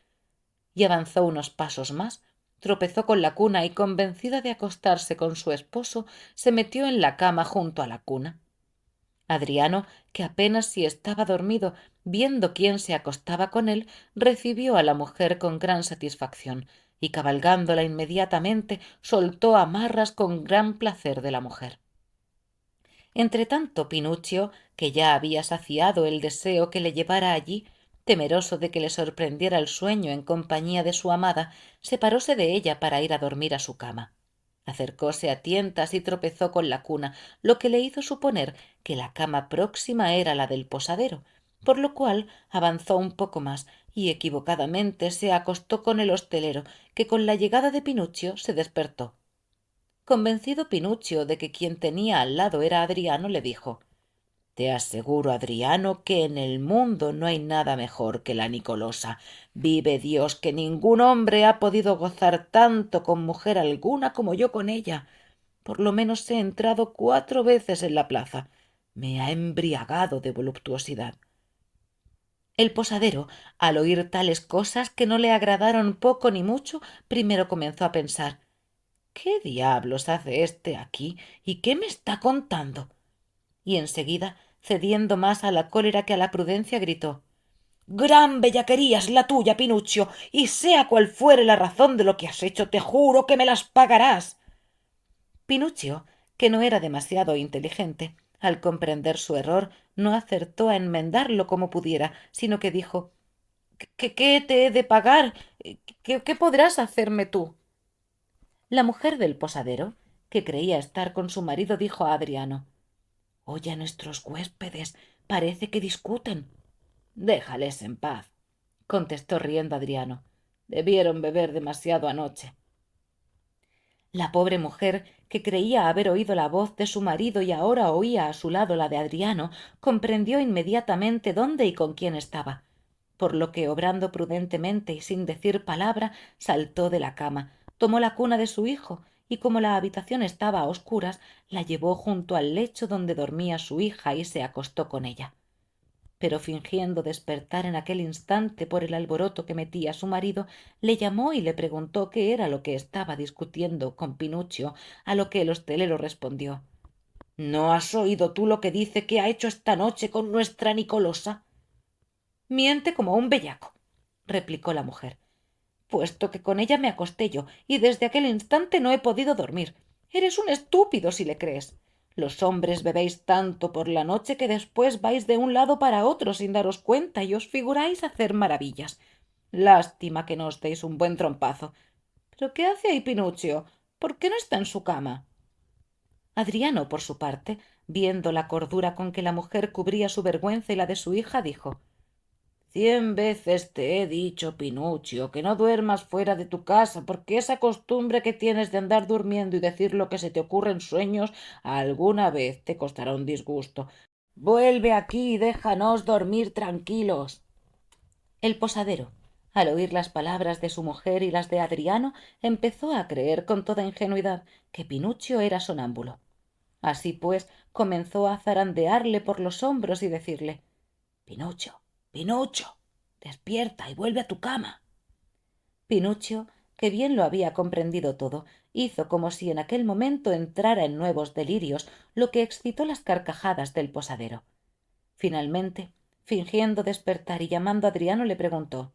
A: Y avanzó unos pasos más, tropezó con la cuna y, convencida de acostarse con su esposo, se metió en la cama junto a la cuna. Adriano, que apenas si estaba dormido, viendo quién se acostaba con él, recibió a la mujer con gran satisfacción, y cabalgándola inmediatamente, soltó amarras con gran placer de la mujer. Entretanto, Pinuccio, que ya había saciado el deseo que le llevara allí, temeroso de que le sorprendiera el sueño en compañía de su amada, separóse de ella para ir a dormir a su cama. Acercóse a tientas y tropezó con la cuna, lo que le hizo suponer que la cama próxima era la del posadero, por lo cual avanzó un poco más y equivocadamente se acostó con el hostelero, que con la llegada de Pinuccio se despertó. Convencido Pinuccio de que quien tenía al lado era Adriano, le dijo: te aseguro, Adriano, que en el mundo no hay nada mejor que la Nicolosa. Vive Dios que ningún hombre ha podido gozar tanto con mujer alguna como yo con ella. Por lo menos he entrado 4 veces en la plaza. Me ha embriagado de voluptuosidad. El posadero, al oír tales cosas que no le agradaron poco ni mucho, primero comenzó a pensar: ¿qué diablos hace éste aquí y qué me está contando? Y enseguida, cediendo más a la cólera que a la prudencia, gritó: gran bellaquería es la tuya, Pinuccio, y sea cual fuere la razón de lo que has hecho, te juro que me las pagarás. Pinuccio, que no era demasiado inteligente, al comprender su error, no acertó a enmendarlo como pudiera, sino que dijo: ¿Qué te he de pagar? ¿Qué podrás hacerme tú? La mujer del posadero, que creía estar con su marido, dijo a Adriano: oye a nuestros huéspedes, parece que discuten. Déjales en paz, contestó riendo Adriano. Debieron beber demasiado anoche. La pobre mujer, que creía haber oído la voz de su marido y ahora oía a su lado la de Adriano, comprendió inmediatamente dónde y con quién estaba, por lo que, obrando prudentemente y sin decir palabra, saltó de la cama, tomó la cuna de su hijo y, como la habitación estaba a oscuras, la llevó junto al lecho donde dormía su hija y se acostó con ella. Pero fingiendo despertar en aquel instante por el alboroto que metía su marido, le llamó y le preguntó qué era lo que estaba discutiendo con Pinuccio, a lo que el hostelero respondió: ¿No has oído tú lo que dice que ha hecho esta noche con nuestra Nicolosa? Miente como un bellaco, replicó la mujer, puesto que con ella me acosté yo, y desde aquel instante no he podido dormir. Eres un estúpido si le crees. Los hombres bebéis tanto por la noche que después vais de un lado para otro sin daros cuenta y os figuráis hacer maravillas. Lástima que no os deis un buen trompazo. ¿Pero qué hace ahí Pinuccio? ¿Por qué no está en su cama? Adriano, por su parte, viendo la cordura con que la mujer cubría su vergüenza y la de su hija, dijo: 100 veces te he dicho, Pinuccio, que no duermas fuera de tu casa, porque esa costumbre que tienes de andar durmiendo y decir lo que se te ocurre en sueños, alguna vez te costará un disgusto. Vuelve aquí y déjanos dormir tranquilos. El posadero, al oír las palabras de su mujer y las de Adriano, empezó a creer con toda ingenuidad que Pinuccio era sonámbulo. Así pues, comenzó a zarandearle por los hombros y decirle: Pinuccio, Pinuccio, despierta y vuelve a tu cama. Pinuccio, que bien lo había comprendido todo, hizo como si en aquel momento entrara en nuevos delirios, lo que excitó las carcajadas del posadero. Finalmente, fingiendo despertar y llamando a Adriano, le preguntó: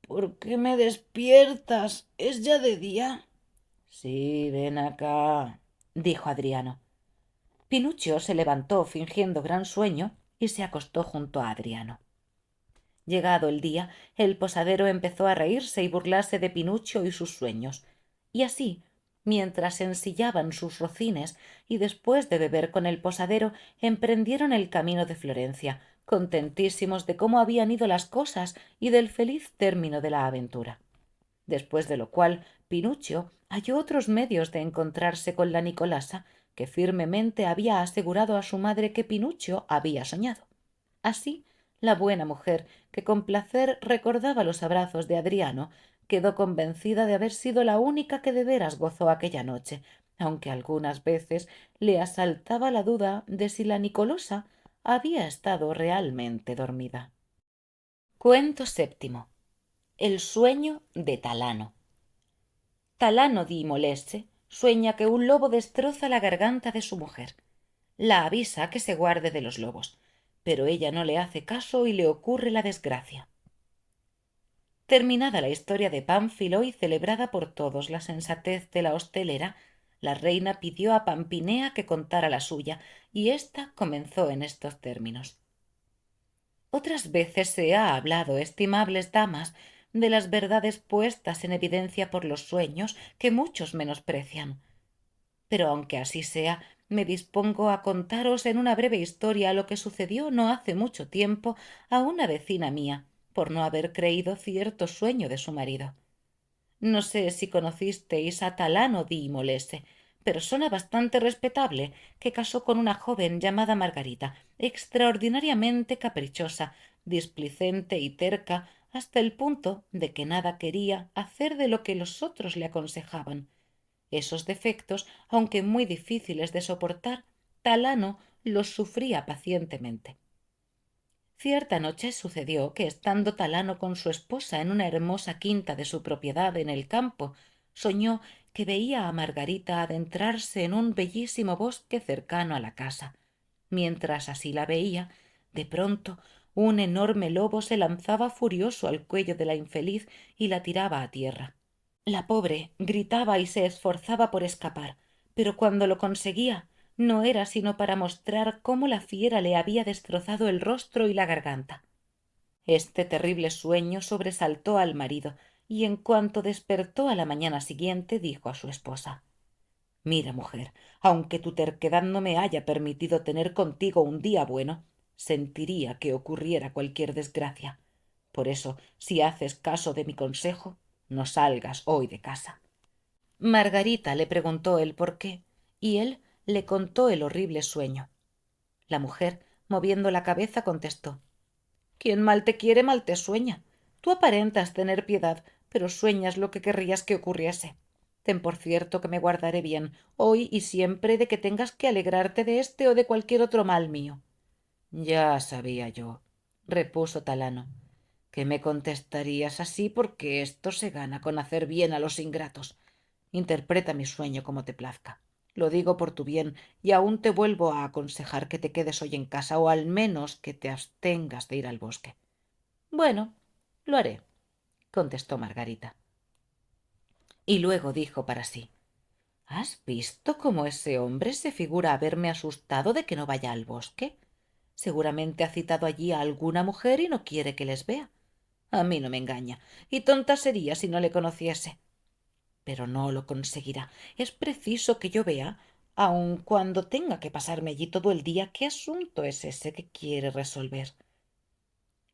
A: ¿Por qué me despiertas? ¿Es ya de día? Sí, ven acá, dijo Adriano. Pinuccio se levantó fingiendo gran sueño y se acostó junto a Adriano. Llegado el día, el posadero empezó a reírse y burlarse de Pinuccio y sus sueños, y así, mientras ensillaban sus rocines y después de beber con el posadero, emprendieron el camino de Florencia, contentísimos de cómo habían ido las cosas y del feliz término de la aventura. Después de lo cual, Pinuccio halló otros medios de encontrarse con la Nicolasa, que firmemente había asegurado a su madre que Pinuccio había soñado. Así, la buena mujer, que con placer recordaba los abrazos de Adriano, quedó convencida de haber sido la única que de veras gozó aquella noche, aunque algunas veces le asaltaba la duda de si la Nicolosa había estado realmente dormida. Cuento séptimo. El sueño de Talano. Talano di Molesse sueña que un lobo destroza la garganta de su mujer. La avisa que se guarde de los lobos, pero ella no le hace caso y le ocurre la desgracia. Terminada la historia de Pánfilo y celebrada por todos la sensatez de la hostelera, la reina pidió a Pampinea que contara la suya, y ésta comenzó en estos términos: Otras veces se ha hablado, estimables damas, de las verdades puestas en evidencia por los sueños, que muchos menosprecian. Pero aunque así sea, me dispongo a contaros en una breve historia lo que sucedió no hace mucho tiempo a una vecina mía, por no haber creído cierto sueño de su marido. No sé si conocisteis a Talano di Molese, persona bastante respetable, que casó con una joven llamada Margarita, extraordinariamente caprichosa, displicente y terca, hasta el punto de que nada quería hacer de lo que los otros le aconsejaban. Esos defectos, aunque muy difíciles de soportar, Talano los sufría pacientemente. Cierta noche sucedió que, estando Talano con su esposa en una hermosa quinta de su propiedad en el campo, soñó que veía a Margarita adentrarse en un bellísimo bosque cercano a la casa. Mientras así la veía, de pronto un enorme lobo se lanzaba furioso al cuello de la infeliz y la tiraba a tierra. La pobre gritaba y se esforzaba por escapar, pero cuando lo conseguía no era sino para mostrar cómo la fiera le había destrozado el rostro y la garganta. Este terrible sueño sobresaltó al marido, y en cuanto despertó a la mañana siguiente dijo a su esposa: Mira, mujer, aunque tu terquedad no me haya permitido tener contigo un día bueno, sentiría que ocurriera cualquier desgracia. Por eso, si haces caso de mi consejo, no salgas hoy de casa. Margarita le preguntó el por qué, y él le contó el horrible sueño. La mujer, moviendo la cabeza, contestó: Quien mal te quiere, mal te sueña. Tú aparentas tener piedad, pero sueñas lo que querrías que ocurriese. Ten por cierto que me guardaré bien, hoy y siempre, de que tengas que alegrarte de este o de cualquier otro mal mío. Ya sabía yo, repuso Talano, que me contestarías así, porque esto se gana con hacer bien a los ingratos. Interpreta mi sueño como te plazca. Lo digo por tu bien, y aún te vuelvo a aconsejar que te quedes hoy en casa, o al menos que te abstengas de ir al bosque. Bueno, lo haré, contestó Margarita. Y luego dijo para sí: ¿Has visto cómo ese hombre se figura haberme asustado de que no vaya al bosque? Seguramente ha citado allí a alguna mujer y no quiere que les vea. A mí no me engaña, y tonta sería si no le conociese. Pero no lo conseguirá. Es preciso que yo vea, aun cuando tenga que pasarme allí todo el día, qué asunto es ese que quiere resolver.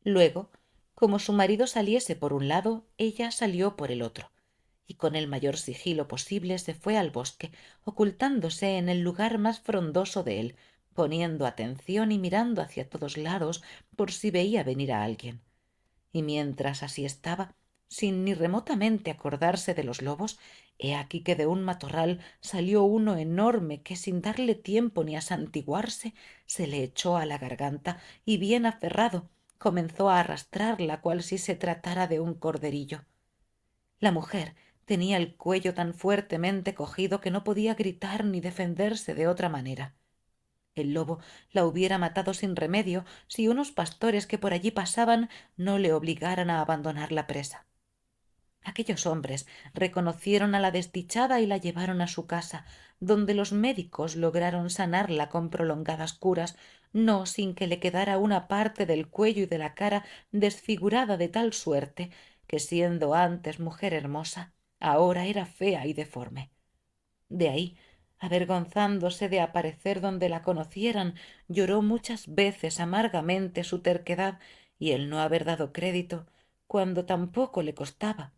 A: Luego, como su marido saliese por un lado, ella salió por el otro, y con el mayor sigilo posible se fue al bosque, ocultándose en el lugar más frondoso de él, poniendo atención y mirando hacia todos lados por si veía venir a alguien. Y mientras así estaba, sin ni remotamente acordarse de los lobos, he aquí que de un matorral salió uno enorme que, sin darle tiempo ni a santiguarse, se le echó a la garganta y, bien aferrado, comenzó a arrastrarla cual si se tratara de un corderillo. La mujer tenía el cuello tan fuertemente cogido que no podía gritar ni defenderse de otra manera. El lobo la hubiera matado sin remedio si unos pastores que por allí pasaban no le obligaran a abandonar la presa. Aquellos hombres reconocieron a la desdichada y la llevaron a su casa, donde los médicos lograron sanarla con prolongadas curas, no sin que le quedara una parte del cuello y de la cara desfigurada de tal suerte que, siendo antes mujer hermosa, ahora era fea y deforme. De ahí, avergonzándose de aparecer donde la conocieran, lloró muchas veces amargamente su terquedad y el no haber dado crédito, cuando tampoco le costaba,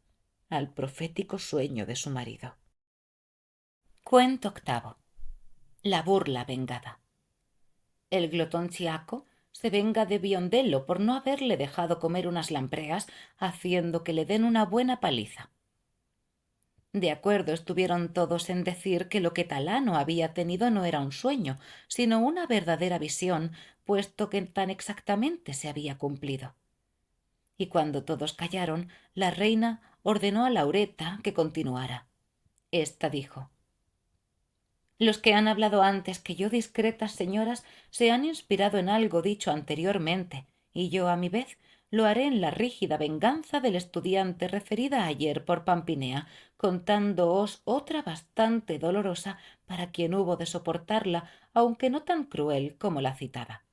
A: al profético sueño de su marido. Cuento octavo. La burla vengada. El glotón chiaco se venga de Biondello por no haberle dejado comer unas lampreas, haciendo que le den una buena paliza. De acuerdo estuvieron todos en decir que lo que Talano había tenido no era un sueño, sino una verdadera visión, puesto que tan exactamente se había cumplido. Y cuando todos callaron, la reina ordenó a Laureta que continuara. Esta dijo: Los que han hablado antes que yo, discretas señoras, se han inspirado en algo dicho anteriormente, y yo, a mi vez, lo haré en la rígida venganza del estudiante referida ayer por Pampinea, contándoos otra bastante dolorosa para quien hubo de soportarla, aunque no tan cruel como la citada.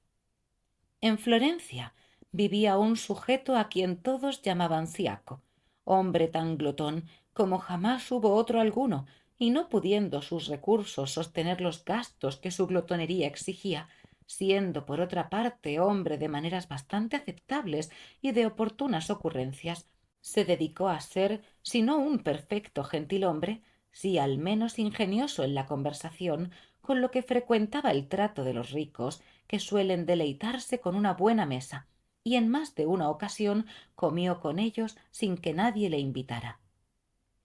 A: En Florencia vivía un sujeto a quien todos llamaban Ciaco, hombre tan glotón como jamás hubo otro alguno, y no pudiendo sus recursos sostener los gastos que su glotonería exigía, siendo por otra parte hombre de maneras bastante aceptables y de oportunas ocurrencias, se dedicó a ser, si no un perfecto gentilhombre, sí al menos ingenioso en la conversación, con lo que frecuentaba el trato de los ricos, que suelen deleitarse con una buena mesa, y en más de una ocasión comió con ellos sin que nadie le invitara.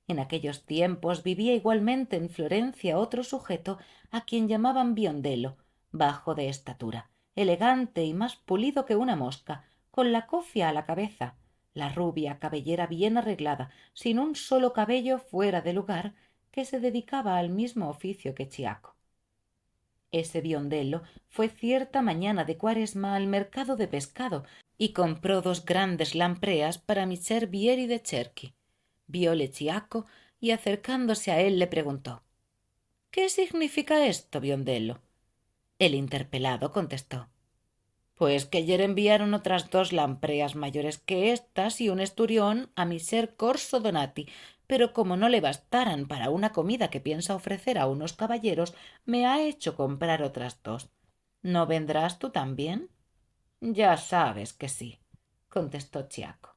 A: En aquellos tiempos vivía igualmente en Florencia otro sujeto a quien llamaban Biondello, bajo de estatura, elegante y más pulido que una mosca, con la cofia a la cabeza, la rubia cabellera bien arreglada, sin un solo cabello fuera de lugar, que se dedicaba al mismo oficio que Chiaco. Ese Biondello fue cierta mañana de Cuaresma al mercado de pescado y compró 2 grandes lampreas para Miser Vieri de Cherchi. Viole Chiaco y, acercándose a él, le preguntó: ¿Qué significa esto, Biondello? El interpelado contestó: Pues que ayer enviaron otras 2 lampreas mayores que éstas y un esturión a Miser Corso Donati, pero como no le bastaran para una comida que piensa ofrecer a unos caballeros, me ha hecho comprar otras 2. ¿No vendrás tú también? Ya sabes que sí, contestó Chiaco.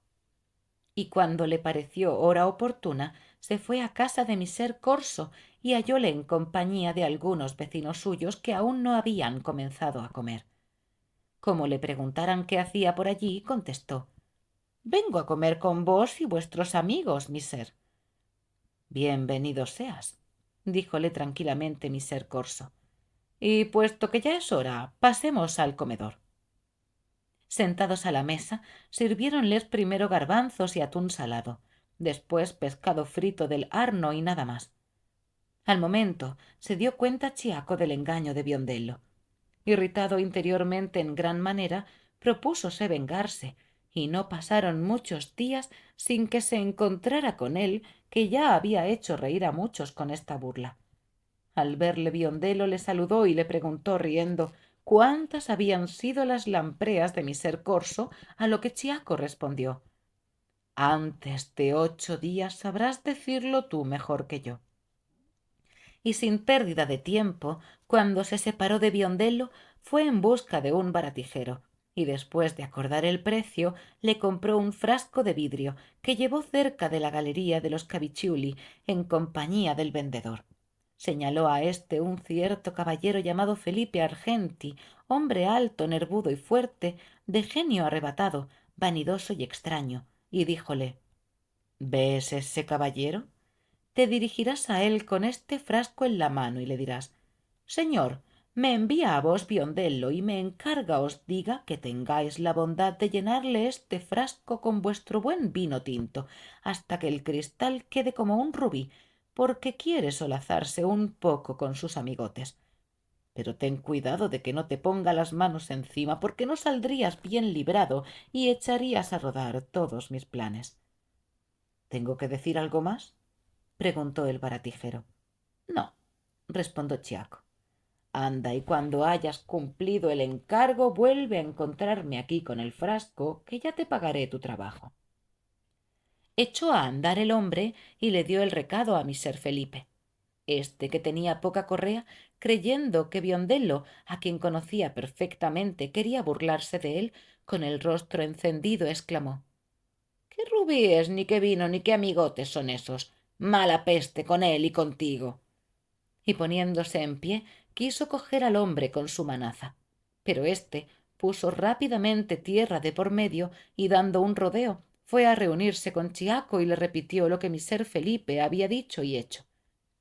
A: Y cuando le pareció hora oportuna, se fue a casa de Miser Corso y hallóle en compañía de algunos vecinos suyos que aún no habían comenzado a comer. Como le preguntaran qué hacía por allí, contestó: Vengo a comer con vos y vuestros amigos, Miser. Bienvenido seas, díjole tranquilamente Miser Corso. Y puesto que ya es hora, pasemos al comedor. Sentados a la mesa, sirviéronles primero garbanzos y atún salado, después pescado frito del Arno y nada más. Al momento se dio cuenta Chiaco del engaño de Biondello. Irritado interiormente en gran manera, propúsose vengarse, y no pasaron muchos días sin que se encontrara con él, que ya había hecho reír a muchos con esta burla. Al verle Biondello le saludó y le preguntó riendo cuántas habían sido las lampreas de mi ser corso, a lo que Chiaco respondió: antes de 8 días sabrás decirlo tú mejor que yo. Y sin pérdida de tiempo, cuando se separó de Biondello, fue en busca de un baratijero, y después de acordar el precio, le compró un frasco de vidrio que llevó cerca de la galería de los Cavicciuli en compañía del vendedor. Señaló a éste un cierto caballero llamado Felipe Argenti, hombre alto, nervudo y fuerte, de genio arrebatado, vanidoso y extraño, y díjole: ¿ves ese caballero? Te dirigirás a él con este frasco en la mano y le dirás: señor, me envía a vos Biondello y me encarga os diga que tengáis la bondad de llenarle este frasco con vuestro buen vino tinto hasta que el cristal quede como un rubí, porque quiere solazarse un poco con sus amigotes. Pero ten cuidado de que no te ponga las manos encima, porque no saldrías bien librado y echarías a rodar todos mis planes. ¿Tengo que decir algo más?, preguntó el baratijero. No, respondió Chiaco. Anda, y cuando hayas cumplido el encargo, vuelve a encontrarme aquí con el frasco, que ya te pagaré tu trabajo. Echó a andar el hombre y le dio el recado a miser Felipe. Este, que tenía poca correa, creyendo que Biondello, a quien conocía perfectamente, quería burlarse de él, con el rostro encendido exclamó: ¿qué rubíes, ni qué vino, ni qué amigotes son esos? Mala peste con él y contigo. Y poniéndose en pie, quiso coger al hombre con su manaza. Pero éste puso rápidamente tierra de por medio y, dando un rodeo, fue a reunirse con Chiaco y le repitió lo que miser Felipe había dicho y hecho.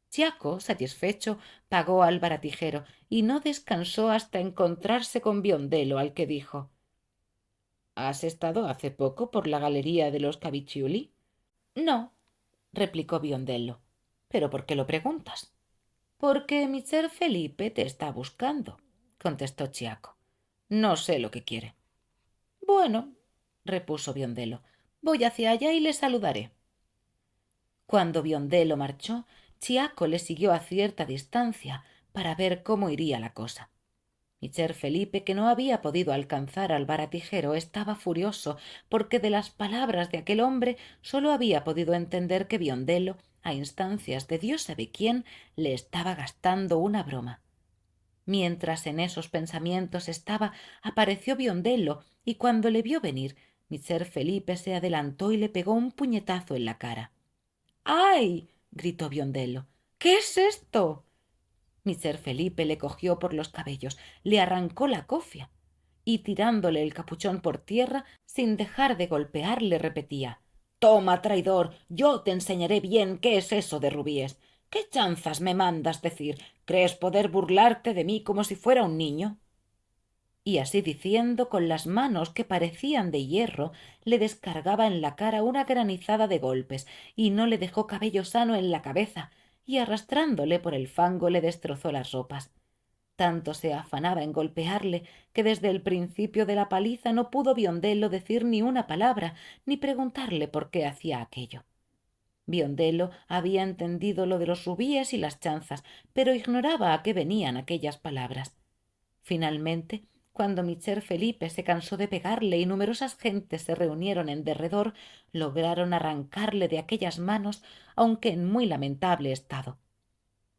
A: Chiaco, satisfecho, pagó al baratijero y no descansó hasta encontrarse con Biondello, al que dijo: ¿has estado hace poco por la galería de los Cavicciuli? No, replicó Biondello. ¿Pero por qué lo preguntas? Porque mister Felipe te está buscando, contestó Chiaco. No sé lo que quiere. Bueno, repuso Biondello, voy hacia allá y le saludaré. Cuando Biondello marchó, Chiaco le siguió a cierta distancia para ver cómo iría la cosa. Mister Felipe, que no había podido alcanzar al baratijero, estaba furioso, porque de las palabras de aquel hombre sólo había podido entender que Biondello, a instancias de Dios sabe quién, le estaba gastando una broma. Mientras en esos pensamientos estaba, apareció Biondello, y cuando le vio venir, mister Felipe se adelantó y le pegó un puñetazo en la cara. ¡Ay! gritó Biondello. ¿Qué es esto? Mister Felipe le cogió por los cabellos, le arrancó la cofia y, tirándole el capuchón por tierra, sin dejar de golpearle, repetía: toma, traidor, yo te enseñaré bien qué es eso de rubíes. ¿Qué chanzas me mandas decir? ¿Crees poder burlarte de mí como si fuera un niño? Y así diciendo, con las manos que parecían de hierro, le descargaba en la cara una granizada de golpes, y no le dejó cabello sano en la cabeza, y arrastrándole por el fango le destrozó las ropas. Tanto se afanaba en golpearle, que desde el principio de la paliza no pudo Biondello decir ni una palabra, ni preguntarle por qué hacía aquello. Biondello había entendido lo de los rubíes y las chanzas, pero ignoraba a qué venían aquellas palabras. Finalmente, cuando mister Felipe se cansó de pegarle y numerosas gentes se reunieron en derredor, lograron arrancarle de aquellas manos, aunque en muy lamentable estado.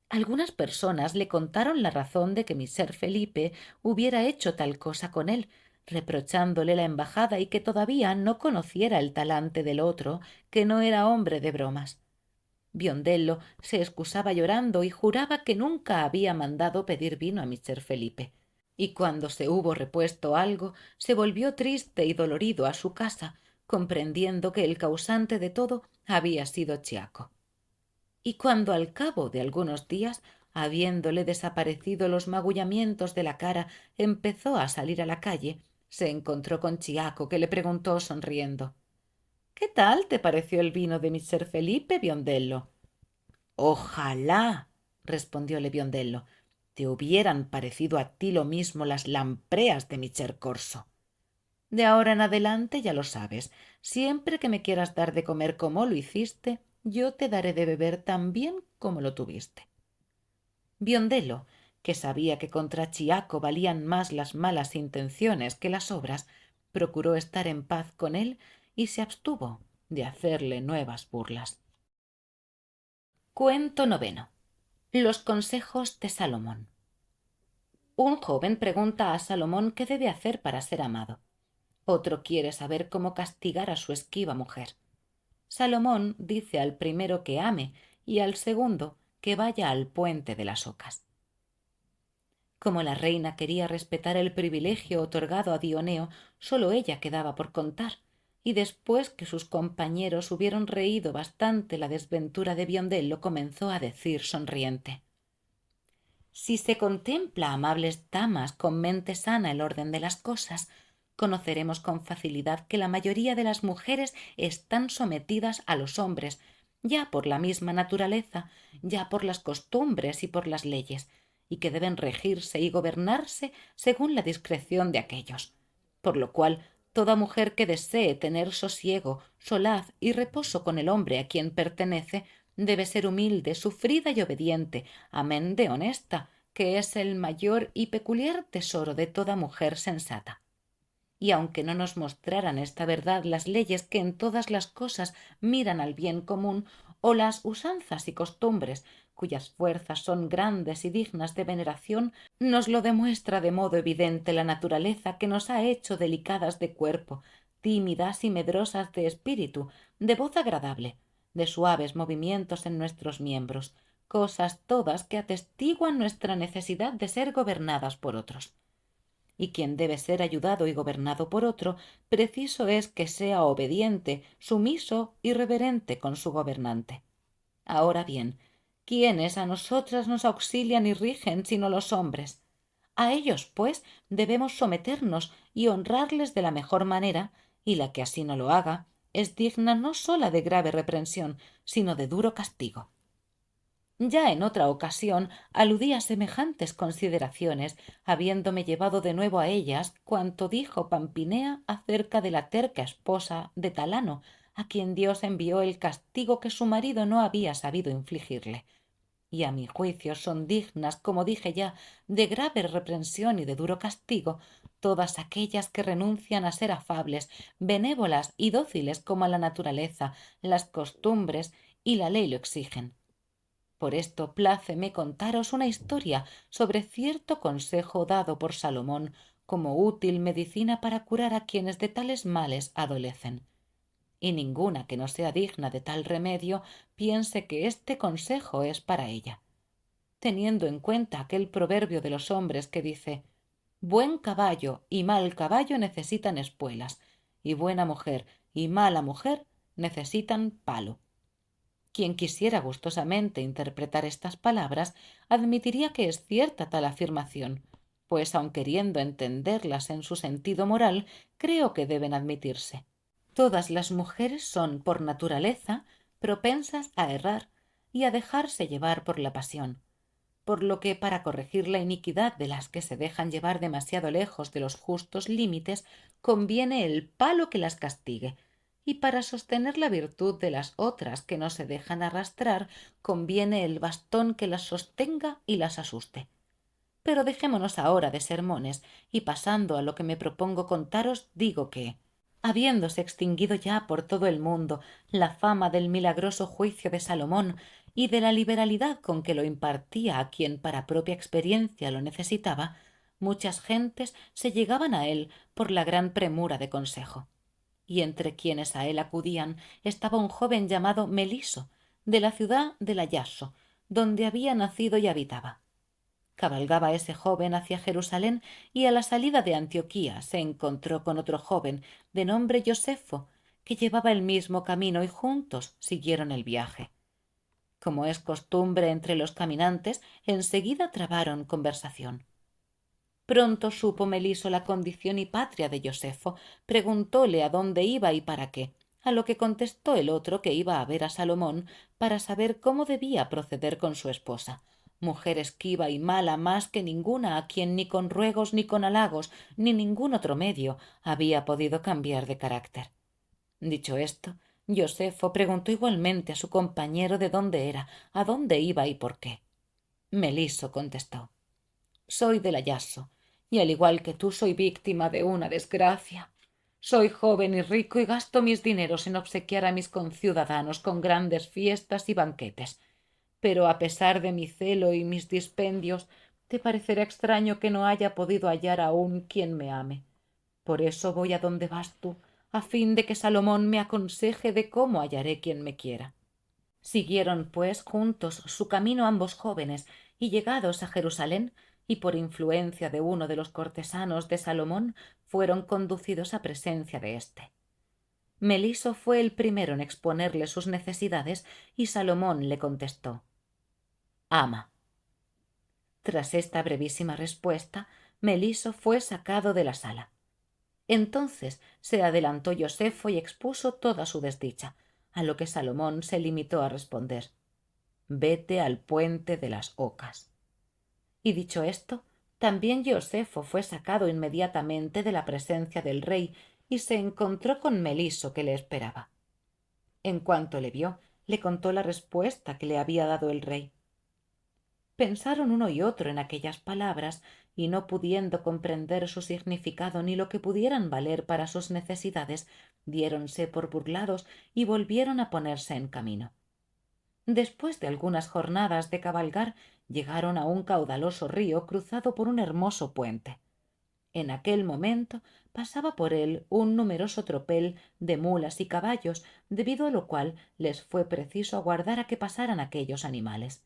A: Algunas personas le contaron la razón de que mister Felipe hubiera hecho tal cosa con él, reprochándole la embajada y que todavía no conociera el talante del otro, que no era hombre de bromas. Biondello se excusaba llorando y juraba que nunca había mandado pedir vino a mister Felipe, y cuando se hubo repuesto algo, se volvió triste y dolorido a su casa, comprendiendo que el causante de todo había sido Chiaco. Y cuando al cabo de algunos días, habiéndole desaparecido los magullamientos de la cara, empezó a salir a la calle, se encontró con Chiaco, que le preguntó sonriendo: ¿qué tal te pareció el vino de mister Felipe, Biondello? Ojalá, respondióle Biondello. Te hubieran parecido a ti lo mismo las lampreas de mi Cercorso. De ahora en adelante ya lo sabes, siempre que me quieras dar de comer como lo hiciste, yo te daré de beber tan bien como lo tuviste. Biondello, que sabía que contra Chiaco valían más las malas intenciones que las obras, procuró estar en paz con él y se abstuvo de hacerle nuevas burlas. Cuento noveno. Los consejos de Salomón. Un joven pregunta a Salomón qué debe hacer para ser amado. Otro quiere saber cómo castigar a su esquiva mujer. Salomón dice al primero que ame y al segundo que vaya al puente de las ocas. Como la reina quería respetar el privilegio otorgado a Dioneo, sólo ella quedaba por contar, y después que sus compañeros hubieron reído bastante la desventura de Biondello, comenzó a decir sonriente: si se contempla, amables damas, con mente sana el orden de las cosas, conoceremos con facilidad que la mayoría de las mujeres están sometidas a los hombres, ya por la misma naturaleza, ya por las costumbres y por las leyes, y que deben regirse y gobernarse según la discreción de aquéllos. Por lo cual, toda mujer que desee tener sosiego, solaz y reposo con el hombre a quien pertenece, debe ser humilde, sufrida y obediente, amén de honesta, que es el mayor y peculiar tesoro de toda mujer sensata. Y aunque no nos mostraran esta verdad las leyes que en todas las cosas miran al bien común, o las usanzas y costumbres, cuyas fuerzas son grandes y dignas de veneración, nos lo demuestra de modo evidente la naturaleza que nos ha hecho delicadas de cuerpo, tímidas y medrosas de espíritu, de voz agradable, de suaves movimientos en nuestros miembros, cosas todas que atestiguan nuestra necesidad de ser gobernadas por otros. Y quien debe ser ayudado y gobernado por otro, preciso es que sea obediente, sumiso y reverente con su gobernante. Ahora bien, ¿quiénes a nosotras nos auxilian y rigen sino los hombres? A ellos, pues, debemos someternos y honrarles de la mejor manera, y la que así no lo haga es digna no sola de grave reprensión, sino de duro castigo. Ya en otra ocasión aludí a semejantes consideraciones, habiéndome llevado de nuevo a ellas cuanto dijo Pampinea acerca de la terca esposa de Talano, a quien Dios envió el castigo que su marido no había sabido infligirle. Y a mi juicio son dignas, como dije ya, de grave reprensión y de duro castigo, todas aquellas que renuncian a ser afables, benévolas y dóciles como a la naturaleza, las costumbres y la ley lo exigen. Por esto pláceme contaros una historia sobre cierto consejo dado por Salomón como útil medicina para curar a quienes de tales males adolecen. Y ninguna que no sea digna de tal remedio piense que este consejo es para ella. Teniendo en cuenta aquel proverbio de los hombres que dice: buen caballo y mal caballo necesitan espuelas, y buena mujer y mala mujer necesitan palo. Quien quisiera gustosamente interpretar estas palabras admitiría que es cierta tal afirmación, pues aun queriendo entenderlas en su sentido moral, creo que deben admitirse. Todas las mujeres son, por naturaleza, propensas a errar y a dejarse llevar por la pasión, por lo que para corregir la iniquidad de las que se dejan llevar demasiado lejos de los justos límites, conviene el palo que las castigue, y para sostener la virtud de las otras que no se dejan arrastrar, conviene el bastón que las sostenga y las asuste. Pero dejémonos ahora de sermones, y pasando a lo que me propongo contaros, digo que, habiéndose extinguido ya por todo el mundo la fama del milagroso juicio de Salomón y de la liberalidad con que lo impartía a quien para propia experiencia lo necesitaba, muchas gentes se llegaban a él por la gran premura de consejo. Y entre quienes a él acudían estaba un joven llamado Meliso, de la ciudad de Layaso, donde había nacido y habitaba. Cabalgaba ese joven hacia Jerusalén y a la salida de Antioquía se encontró con otro joven de nombre Josefo, que llevaba el mismo camino y juntos siguieron el viaje. Como es costumbre entre los caminantes, enseguida trabaron conversación. Pronto supo Meliso la condición y patria de Josefo, preguntóle a dónde iba y para qué, a lo que contestó el otro que iba a ver a Salomón para saber cómo debía proceder con su esposa, mujer esquiva y mala más que ninguna, a quien ni con ruegos ni con halagos ni ningún otro medio había podido cambiar de carácter. Dicho esto, Josefo preguntó igualmente a su compañero de dónde era, a dónde iba y por qué. Meliso contestó: soy del Ayaso, y al igual que tú soy víctima de una desgracia. Soy joven y rico y gasto mis dineros en obsequiar a mis conciudadanos con grandes fiestas y banquetes. Pero a pesar de mi celo y mis dispendios, te parecerá extraño que no haya podido hallar aún quien me ame. Por eso voy a donde vas tú, a fin de que Salomón me aconseje de cómo hallaré quien me quiera. Siguieron, pues, juntos su camino ambos jóvenes, y llegados a Jerusalén, y por influencia de uno de los cortesanos de Salomón, fueron conducidos a presencia de éste. Meliso fue el primero en exponerle sus necesidades, y Salomón le contestó: ama. Tras esta brevísima respuesta, Meliso fue sacado de la sala. Entonces se adelantó Josefo y expuso toda su desdicha, a lo que Salomón se limitó a responder: vete al puente de las Ocas. Y dicho esto, también Josefo fue sacado inmediatamente de la presencia del rey y se encontró con Meliso, que le esperaba. En cuanto le vio, le contó la respuesta que le había dado el rey. Pensaron uno y otro en aquellas palabras, y no pudiendo comprender su significado ni lo que pudieran valer para sus necesidades, diéronse por burlados y volvieron a ponerse en camino. Después de algunas jornadas de cabalgar, llegaron a un caudaloso río cruzado por un hermoso puente. En aquel momento pasaba por él un numeroso tropel de mulas y caballos, debido a lo cual les fue preciso aguardar a que pasaran aquellos animales.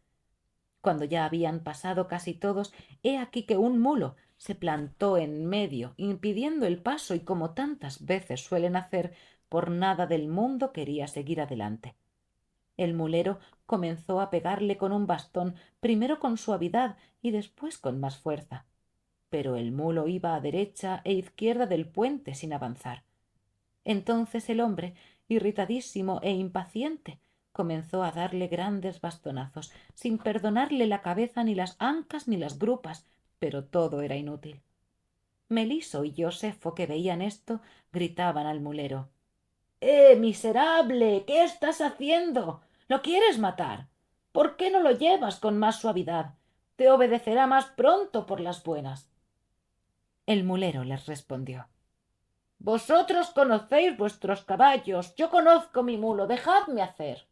A: Cuando ya habían pasado casi todos, he aquí que un mulo se plantó en medio, impidiendo el paso, y como tantas veces suelen hacer, por nada del mundo quería seguir adelante. El mulero comenzó a pegarle con un bastón, primero con suavidad y después con más fuerza. Pero el mulo iba a derecha e izquierda del puente sin avanzar. Entonces el hombre, irritadísimo e impaciente, comenzó a darle grandes bastonazos, sin perdonarle la cabeza, ni las ancas, ni las grupas, pero todo era inútil. Meliso y Josefo, que veían esto, gritaban al mulero: miserable! ¿Qué estás haciendo? ¿Lo quieres matar? ¿Por qué no lo llevas con más suavidad? Te obedecerá más pronto por las buenas. El mulero les respondió: vosotros conocéis vuestros caballos, yo conozco mi mulo, dejadme hacer.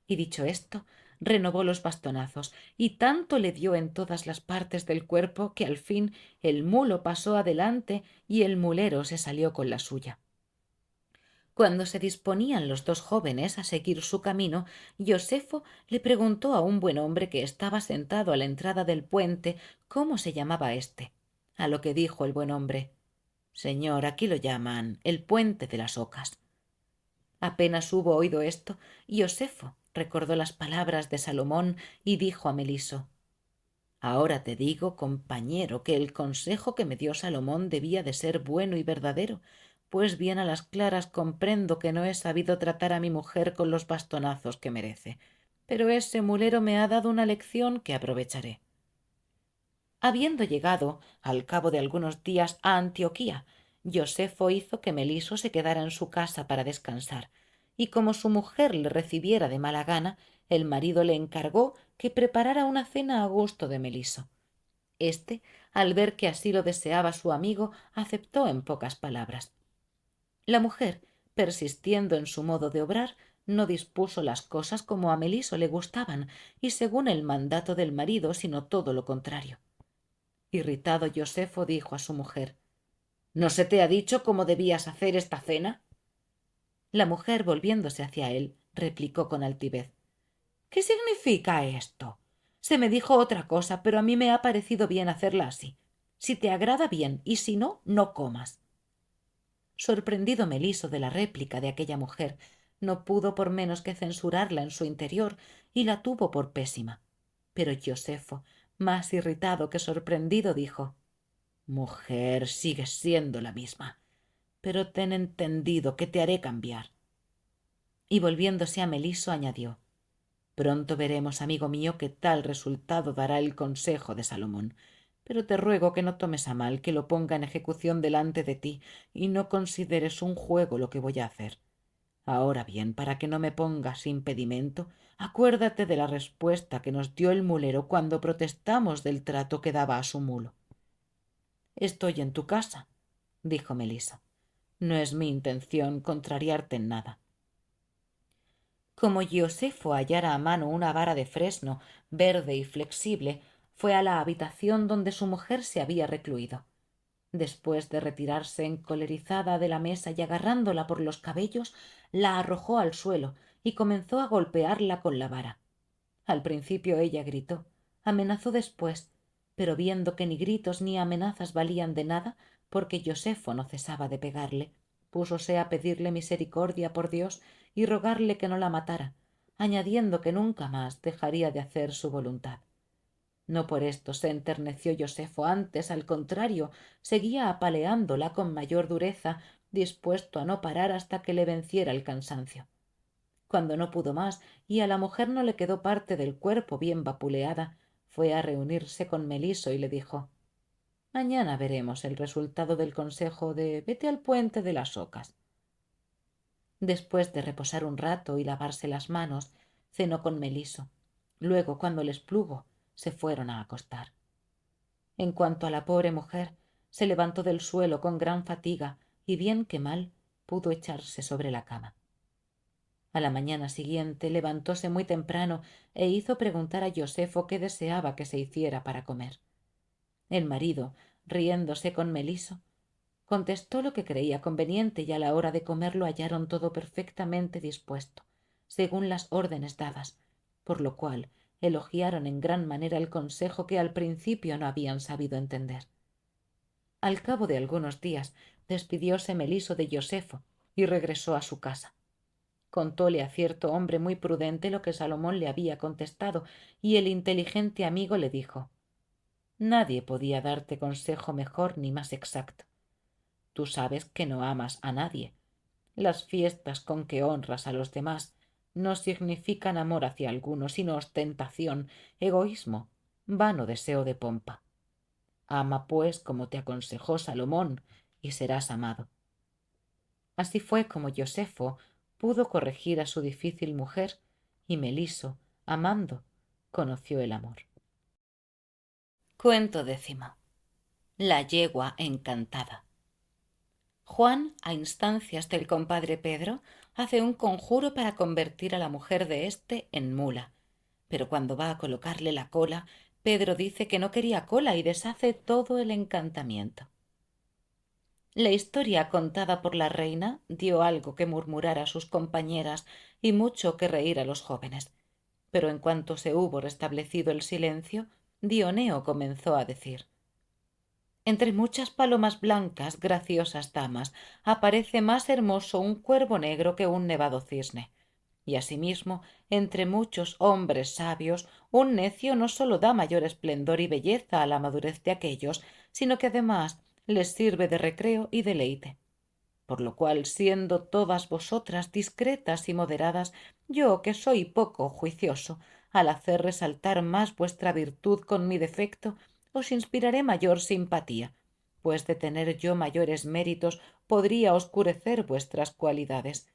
A: Y dicho esto, renovó los bastonazos, y tanto le dio en todas las partes del cuerpo que al fin el mulo pasó adelante y el mulero se salió con la suya. Cuando se disponían los dos jóvenes a seguir su camino, Josefo le preguntó a un buen hombre que estaba sentado a la entrada del puente cómo se llamaba éste, a lo que dijo el buen hombre: señor, aquí lo llaman el puente de las Ocas. Apenas hubo oído esto, Josefo recordó las palabras de Salomón y dijo a Meliso: ahora te digo, compañero, que el consejo que me dio Salomón debía de ser bueno y verdadero, pues bien a las claras comprendo que no he sabido tratar a mi mujer con los bastonazos que merece, pero ese mulero me ha dado una lección que aprovecharé. Habiendo llegado, al cabo de algunos días, a Antioquía, Josefo hizo que Meliso se quedara en su casa para descansar, y como su mujer le recibiera de mala gana, el marido le encargó que preparara una cena a gusto de Meliso. Este, al ver que así lo deseaba su amigo, aceptó en pocas palabras. La mujer, persistiendo en su modo de obrar, no dispuso las cosas como a Meliso le gustaban, y según el mandato del marido, sino todo lo contrario. Irritado, Josefo dijo a su mujer: ¿no se te ha dicho cómo debías hacer esta cena? La mujer, volviéndose hacia él, replicó con altivez: ¿qué significa esto? Se me dijo otra cosa, pero a mí me ha parecido bien hacerla así. Si te agrada, bien, y si no, no comas. Sorprendido Meliso de la réplica de aquella mujer, no pudo por menos que censurarla en su interior, y la tuvo por pésima. Pero Josefo, más irritado que sorprendido, dijo: mujer, sigues siendo la misma, pero ten entendido que te haré cambiar. Y volviéndose a Meliso añadió: Pronto veremos, amigo mío, qué tal resultado dará el consejo de Salomón. Pero te ruego que no tomes a mal que lo ponga en ejecución delante de ti y no consideres un juego lo que voy a hacer. Ahora bien, para que no me pongas impedimento, acuérdate de la respuesta que nos dio el mulero cuando protestamos del trato que daba a su mulo. Estoy en tu casa, dijo Melisa. No es mi intención contrariarte en nada. Como Josefo hallara a mano una vara de fresno, verde y flexible, fue a la habitación donde su mujer se había recluido. Después de retirarse encolerizada de la mesa y agarrándola por los cabellos, la arrojó al suelo y comenzó a golpearla con la vara. Al principio ella gritó, amenazó después, pero viendo que ni gritos ni amenazas valían de nada, porque Josefo no cesaba de pegarle, púsose a pedirle misericordia por Dios y rogarle que no la matara, añadiendo que nunca más dejaría de hacer su voluntad. No por esto se enterneció Josefo, antes, al contrario, seguía apaleándola con mayor dureza, dispuesto a no parar hasta que le venciera el cansancio. Cuando no pudo más y a la mujer no le quedó parte del cuerpo bien vapuleada, fue a reunirse con Meliso y le dijo: mañana veremos el resultado del consejo de vete al puente de las Ocas. Después de reposar un rato y lavarse las manos, cenó con Meliso. Luego, cuando les plugo, se fueron a acostar. En cuanto a la pobre mujer, se levantó del suelo con gran fatiga y bien que mal pudo echarse sobre la cama. A la mañana siguiente levantóse muy temprano e hizo preguntar a Josefo qué deseaba que se hiciera para comer. El marido, riéndose con Meliso, contestó lo que creía conveniente y a la hora de comer lo hallaron todo perfectamente dispuesto, según las órdenes dadas, por lo cual elogiaron en gran manera el consejo que al principio no habían sabido entender. Al cabo de algunos días despidióse Meliso de Josefo y regresó a su casa. Contóle a cierto hombre muy prudente lo que Salomón le había contestado, y el inteligente amigo le dijo: nadie podía darte consejo mejor ni más exacto. Tú sabes que no amas a nadie. Las fiestas con que honras a los demás no significan amor hacia alguno, sino ostentación, egoísmo, vano deseo de pompa. Ama, pues, como te aconsejó Salomón, y serás amado. Así fue como Josefo pudo corregir a su difícil mujer, y Meliso, amando, conoció el amor. Cuento 10. La yegua encantada. Juan, a instancias del compadre Pedro, hace un conjuro para convertir a la mujer de éste en mula, pero cuando va a colocarle la cola, Pedro dice que no quería cola y deshace todo el encantamiento. La historia contada por la reina dio algo que murmurar a sus compañeras y mucho que reír a los jóvenes, pero en cuanto se hubo restablecido el silencio, Dioneo comenzó a decir: entre muchas palomas blancas, graciosas damas, aparece más hermoso un cuervo negro que un nevado cisne. Y asimismo, entre muchos hombres sabios, un necio no sólo da mayor esplendor y belleza a la madurez de aquéllos, sino que además les sirve de recreo y deleite. Por lo cual, siendo todas vosotras discretas y moderadas, yo, que soy poco juicioso, al hacer resaltar más vuestra virtud con mi defecto, os inspiraré mayor simpatía, pues de tener yo mayores méritos podría oscurecer vuestras cualidades.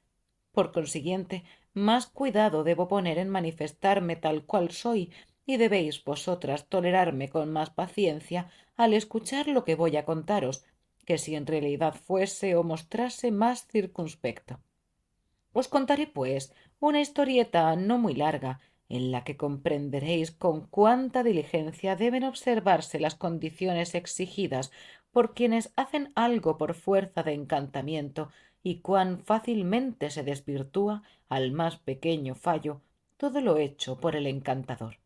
A: Por consiguiente, más cuidado debo poner en manifestarme tal cual soy, y debéis vosotras tolerarme con más paciencia al escuchar lo que voy a contaros, que si en realidad fuese o mostrase más circunspecto. Os contaré, pues, una historieta no muy larga, en la que comprenderéis con cuánta diligencia deben observarse las condiciones exigidas por quienes hacen algo por fuerza de encantamiento, y cuán fácilmente se desvirtúa, al más pequeño fallo, todo lo hecho por el encantador.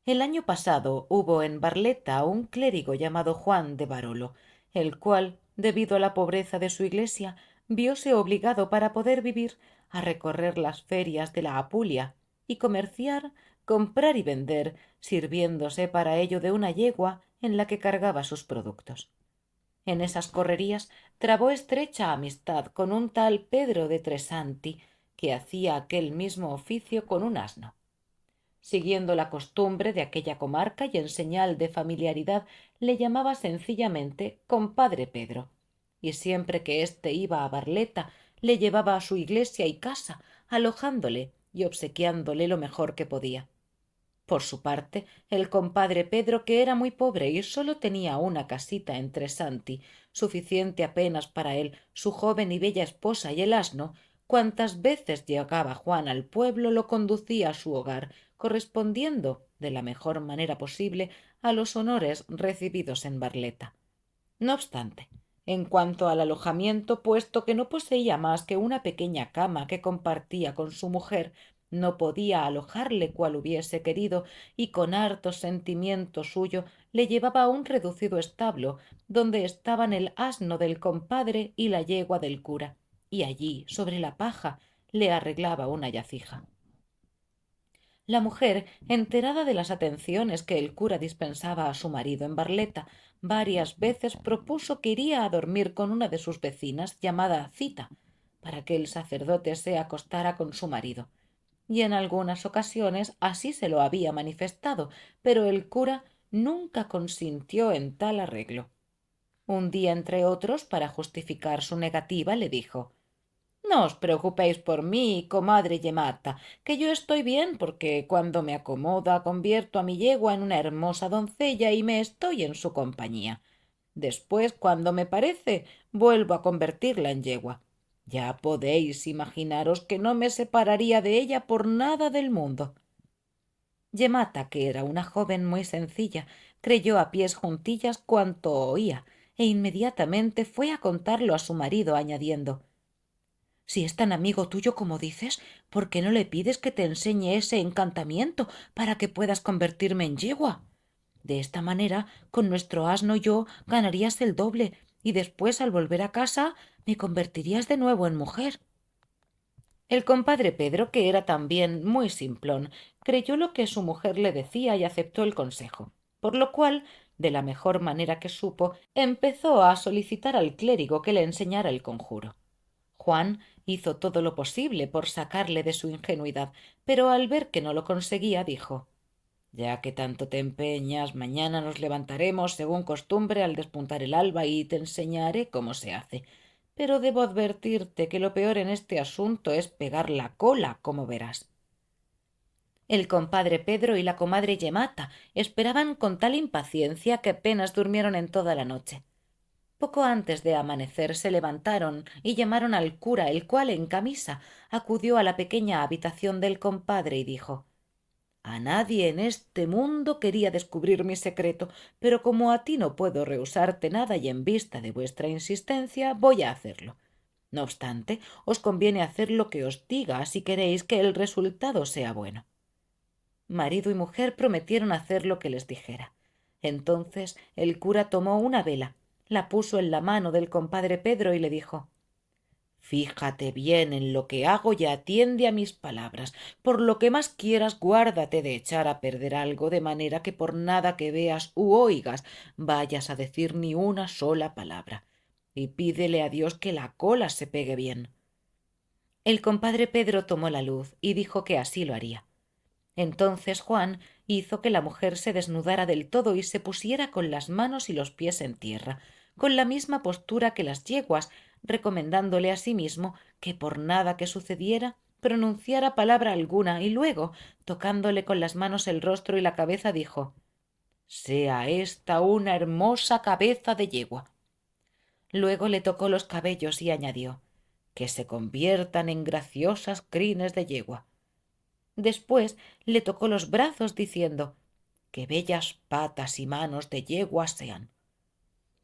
A: El año pasado hubo en Barleta un clérigo llamado Juan de Barolo, el cual, debido a la pobreza de su iglesia, vióse obligado para poder vivir a recorrer las ferias de la Apulia y comerciar, comprar y vender, sirviéndose para ello de una yegua en la que cargaba sus productos. En esas correrías trabó estrecha amistad con un tal Pedro de Tresanti, que hacía aquel mismo oficio con un asno. Siguiendo la costumbre de aquella comarca y en señal de familiaridad, le llamaba sencillamente compadre Pedro, y siempre que éste iba a Barleta le llevaba a su iglesia y casa, alojándole y obsequiándole lo mejor que podía. Por su parte, el compadre Pedro, que era muy pobre y sólo tenía una casita entre Santi, suficiente apenas para él, su joven y bella esposa y el asno, cuantas veces llegaba Juan al pueblo lo conducía a su hogar, correspondiendo de la mejor manera posible a los honores recibidos en Barleta. No obstante, en cuanto al alojamiento, puesto que no poseía más que una pequeña cama que compartía con su mujer, no podía alojarle cual hubiese querido, y con harto sentimiento suyo le llevaba a un reducido establo, donde estaban el asno del compadre y la yegua del cura, y allí, sobre la paja, le arreglaba una yacija. La mujer, enterada de las atenciones que el cura dispensaba a su marido en Barleta, varias veces propuso que iría a dormir con una de sus vecinas llamada Cita, para que el sacerdote se acostara con su marido. Y en algunas ocasiones así se lo había manifestado, pero el cura nunca consintió en tal arreglo. Un día, entre otros, para justificar su negativa, le dijo: no os preocupéis por mí, comadre Yemata, que yo estoy bien porque cuando me acomoda convierto a mi yegua en una hermosa doncella y me estoy en su compañía. Después, cuando me parece, vuelvo a convertirla en yegua. Ya podéis imaginaros que no me separaría de ella por nada del mundo. Yemata, que era una joven muy sencilla, creyó a pies juntillas cuanto oía, e inmediatamente fue a contarlo a su marido, añadiendo: si es tan amigo tuyo como dices, ¿por qué no le pides que te enseñe ese encantamiento para que puedas convertirme en yegua? De esta manera, con nuestro asno yo ganarías el doble, y después, al volver a casa, me convertirías de nuevo en mujer. El compadre Pedro, que era también muy simplón, creyó lo que su mujer le decía y aceptó el consejo, por lo cual, de la mejor manera que supo, empezó a solicitar al clérigo que le enseñara el conjuro. Juan hizo todo lo posible por sacarle de su ingenuidad, pero al ver que no lo conseguía, dijo: ya que tanto te empeñas, mañana nos levantaremos según costumbre al despuntar el alba y te enseñaré cómo se hace. Pero debo advertirte que lo peor en este asunto es pegar la cola, como verás. El compadre Pedro y la comadre Yemata esperaban con tal impaciencia que apenas durmieron en toda la noche. Poco antes de amanecer se levantaron y llamaron al cura, el cual, en camisa, acudió a la pequeña habitación del compadre y dijo: a nadie en este mundo quería descubrir mi secreto, pero como a ti no puedo rehusarte nada y en vista de vuestra insistencia voy a hacerlo. No obstante, os conviene hacer lo que os diga si queréis que el resultado sea bueno. Marido y mujer prometieron hacer lo que les dijera. Entonces el cura tomó una vela, la puso en la mano del compadre Pedro y le dijo: fíjate bien en lo que hago y atiende a mis palabras. Por lo que más quieras, guárdate de echar a perder algo, de manera que por nada que veas u oigas vayas a decir ni una sola palabra. Y pídele a Dios que la cola se pegue bien. El compadre Pedro tomó la luz y dijo que así lo haría. Entonces Juan hizo que la mujer se desnudara del todo y se pusiera con las manos y los pies en tierra, con la misma postura que las yeguas, recomendándole a sí mismo que por nada que sucediera pronunciara palabra alguna, y luego, tocándole con las manos el rostro y la cabeza, dijo: sea esta una hermosa cabeza de yegua. Luego le tocó los cabellos y añadió: que se conviertan en graciosas crines de yegua. Después le tocó los brazos, diciendo: que bellas patas y manos de yegua sean.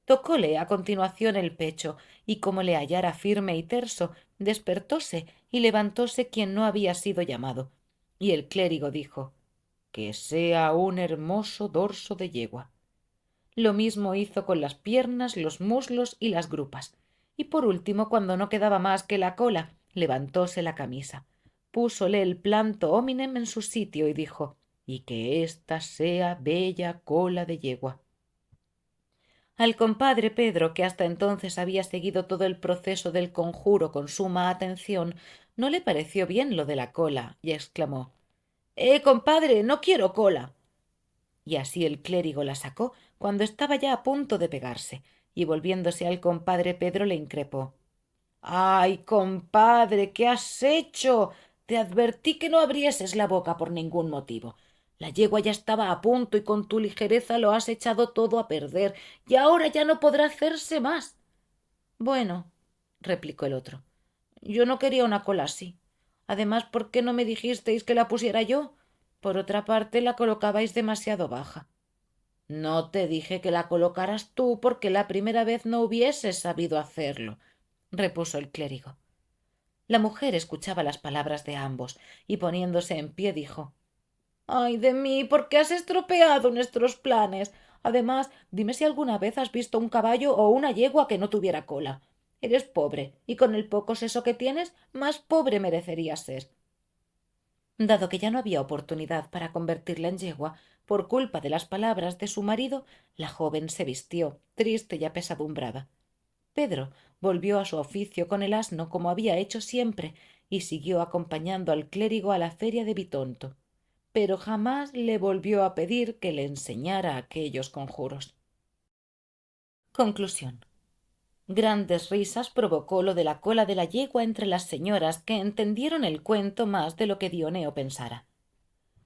A: Tocóle a continuación el pecho, y como le hallara firme y terso, despertóse y levantóse quien no había sido llamado. Y el clérigo dijo: que sea un hermoso dorso de yegua. Lo mismo hizo con las piernas, los muslos y las grupas. Y por último, cuando no quedaba más que la cola, levantóse la camisa, púsole el planto hominem en su sitio y dijo: y que ésta sea bella cola de yegua. Al compadre Pedro, que hasta entonces había seguido todo el proceso del conjuro con suma atención, no le pareció bien lo de la cola y exclamó: compadre, no quiero cola. Y así el clérigo la sacó cuando estaba ya a punto de pegarse, y volviéndose al compadre Pedro le increpó: ¡Ay, compadre! ¿Qué has hecho? Te advertí que no abrieses la boca por ningún motivo. La yegua ya estaba a punto y con tu ligereza lo has echado todo a perder, y ahora ya no podrá hacerse más. Bueno, replicó el otro, yo no quería una cola así. Además, ¿por qué no me dijisteis que la pusiera yo? Por otra parte, la colocabais demasiado baja. No te dije que la colocaras tú porque la primera vez no hubieses sabido hacerlo, repuso el clérigo. La mujer escuchaba las palabras de ambos y poniéndose en pie dijo: ay de mí, ¿por qué has estropeado nuestros planes? Además, dime si alguna vez has visto un caballo o una yegua que no tuviera cola. Eres pobre, y con el poco seso que tienes, más pobre merecerías ser. Dado que ya no había oportunidad para convertirla en yegua, por culpa de las palabras de su marido, la joven se vistió, triste y apesadumbrada. Pedro volvió a su oficio con el asno como había hecho siempre, y siguió acompañando al clérigo a la feria de Bitonto, pero jamás le volvió a pedir que le enseñara aquellos conjuros. Conclusión. Grandes risas provocó lo de la cola de la yegua entre las señoras, que entendieron el cuento más de lo que Dioneo pensara.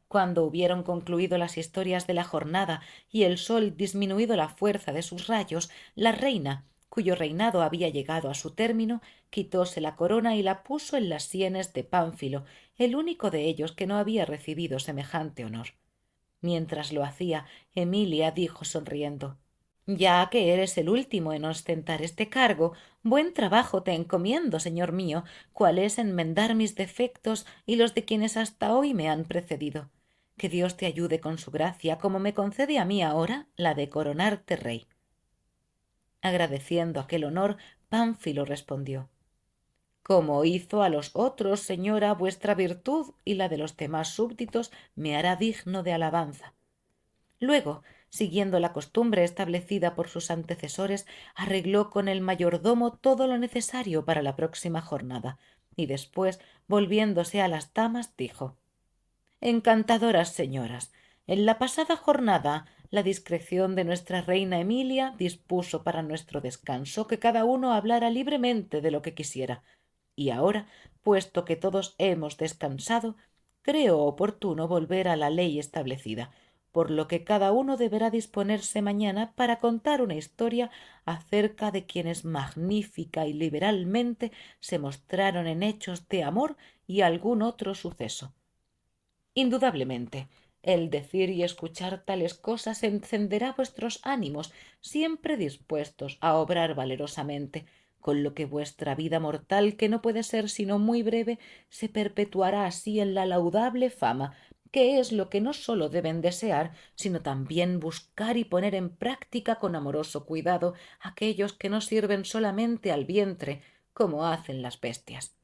A: Cuando hubieron concluido las historias de la jornada y el sol disminuido la fuerza de sus rayos, la reina, cuyo reinado había llegado a su término, quitóse la corona y la puso en las sienes de Pánfilo, el único de ellos que no había recibido semejante honor. Mientras lo hacía, Emilia dijo sonriendo: ya que eres el último en ostentar este cargo, buen trabajo te encomiendo, señor mío, cual es enmendar mis defectos y los de quienes hasta hoy me han precedido. Que Dios te ayude con su gracia, como me concede a mí ahora la de coronarte rey. Agradeciendo aquel honor, Pánfilo respondió: como hizo a los otros, señora, vuestra virtud y la de los demás súbditos me hará digno de alabanza. Luego, siguiendo la costumbre establecida por sus antecesores, arregló con el mayordomo todo lo necesario para la próxima jornada, y después, volviéndose a las damas, dijo: encantadoras señoras, en la pasada jornada la discreción de nuestra reina Emilia dispuso para nuestro descanso que cada uno hablara libremente de lo que quisiera, y ahora, puesto que todos hemos descansado, creo oportuno volver a la ley establecida, por lo que cada uno deberá disponerse mañana para contar una historia acerca de quienes magnífica y liberalmente se mostraron en hechos de amor y algún otro suceso. Indudablemente, el decir y escuchar tales cosas encenderá vuestros ánimos, siempre dispuestos a obrar valerosamente, con lo que vuestra vida mortal, que no puede ser sino muy breve, se perpetuará así en la laudable fama, que es lo que no sólo deben desear, sino también buscar y poner en práctica con amoroso cuidado aquellos que no sirven solamente al vientre, como hacen las bestias.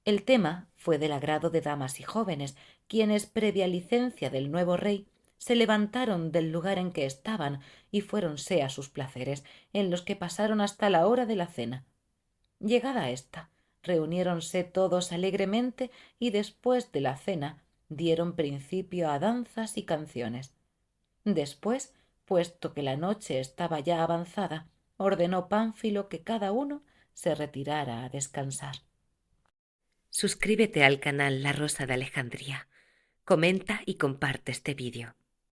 A: El tema fue del agrado de damas y jóvenes, quienes, previa licencia del nuevo rey, se levantaron del lugar en que estaban y fuéronse a sus placeres, en los que pasaron hasta la hora de la cena. Llegada ésta, reuniéronse todos alegremente y después de la cena dieron principio a danzas y canciones. Después, puesto que la noche estaba ya avanzada, ordenó Pánfilo que cada uno se retirara a descansar. Suscríbete al canal La Rosa de Alejandría, comenta y comparte este vídeo.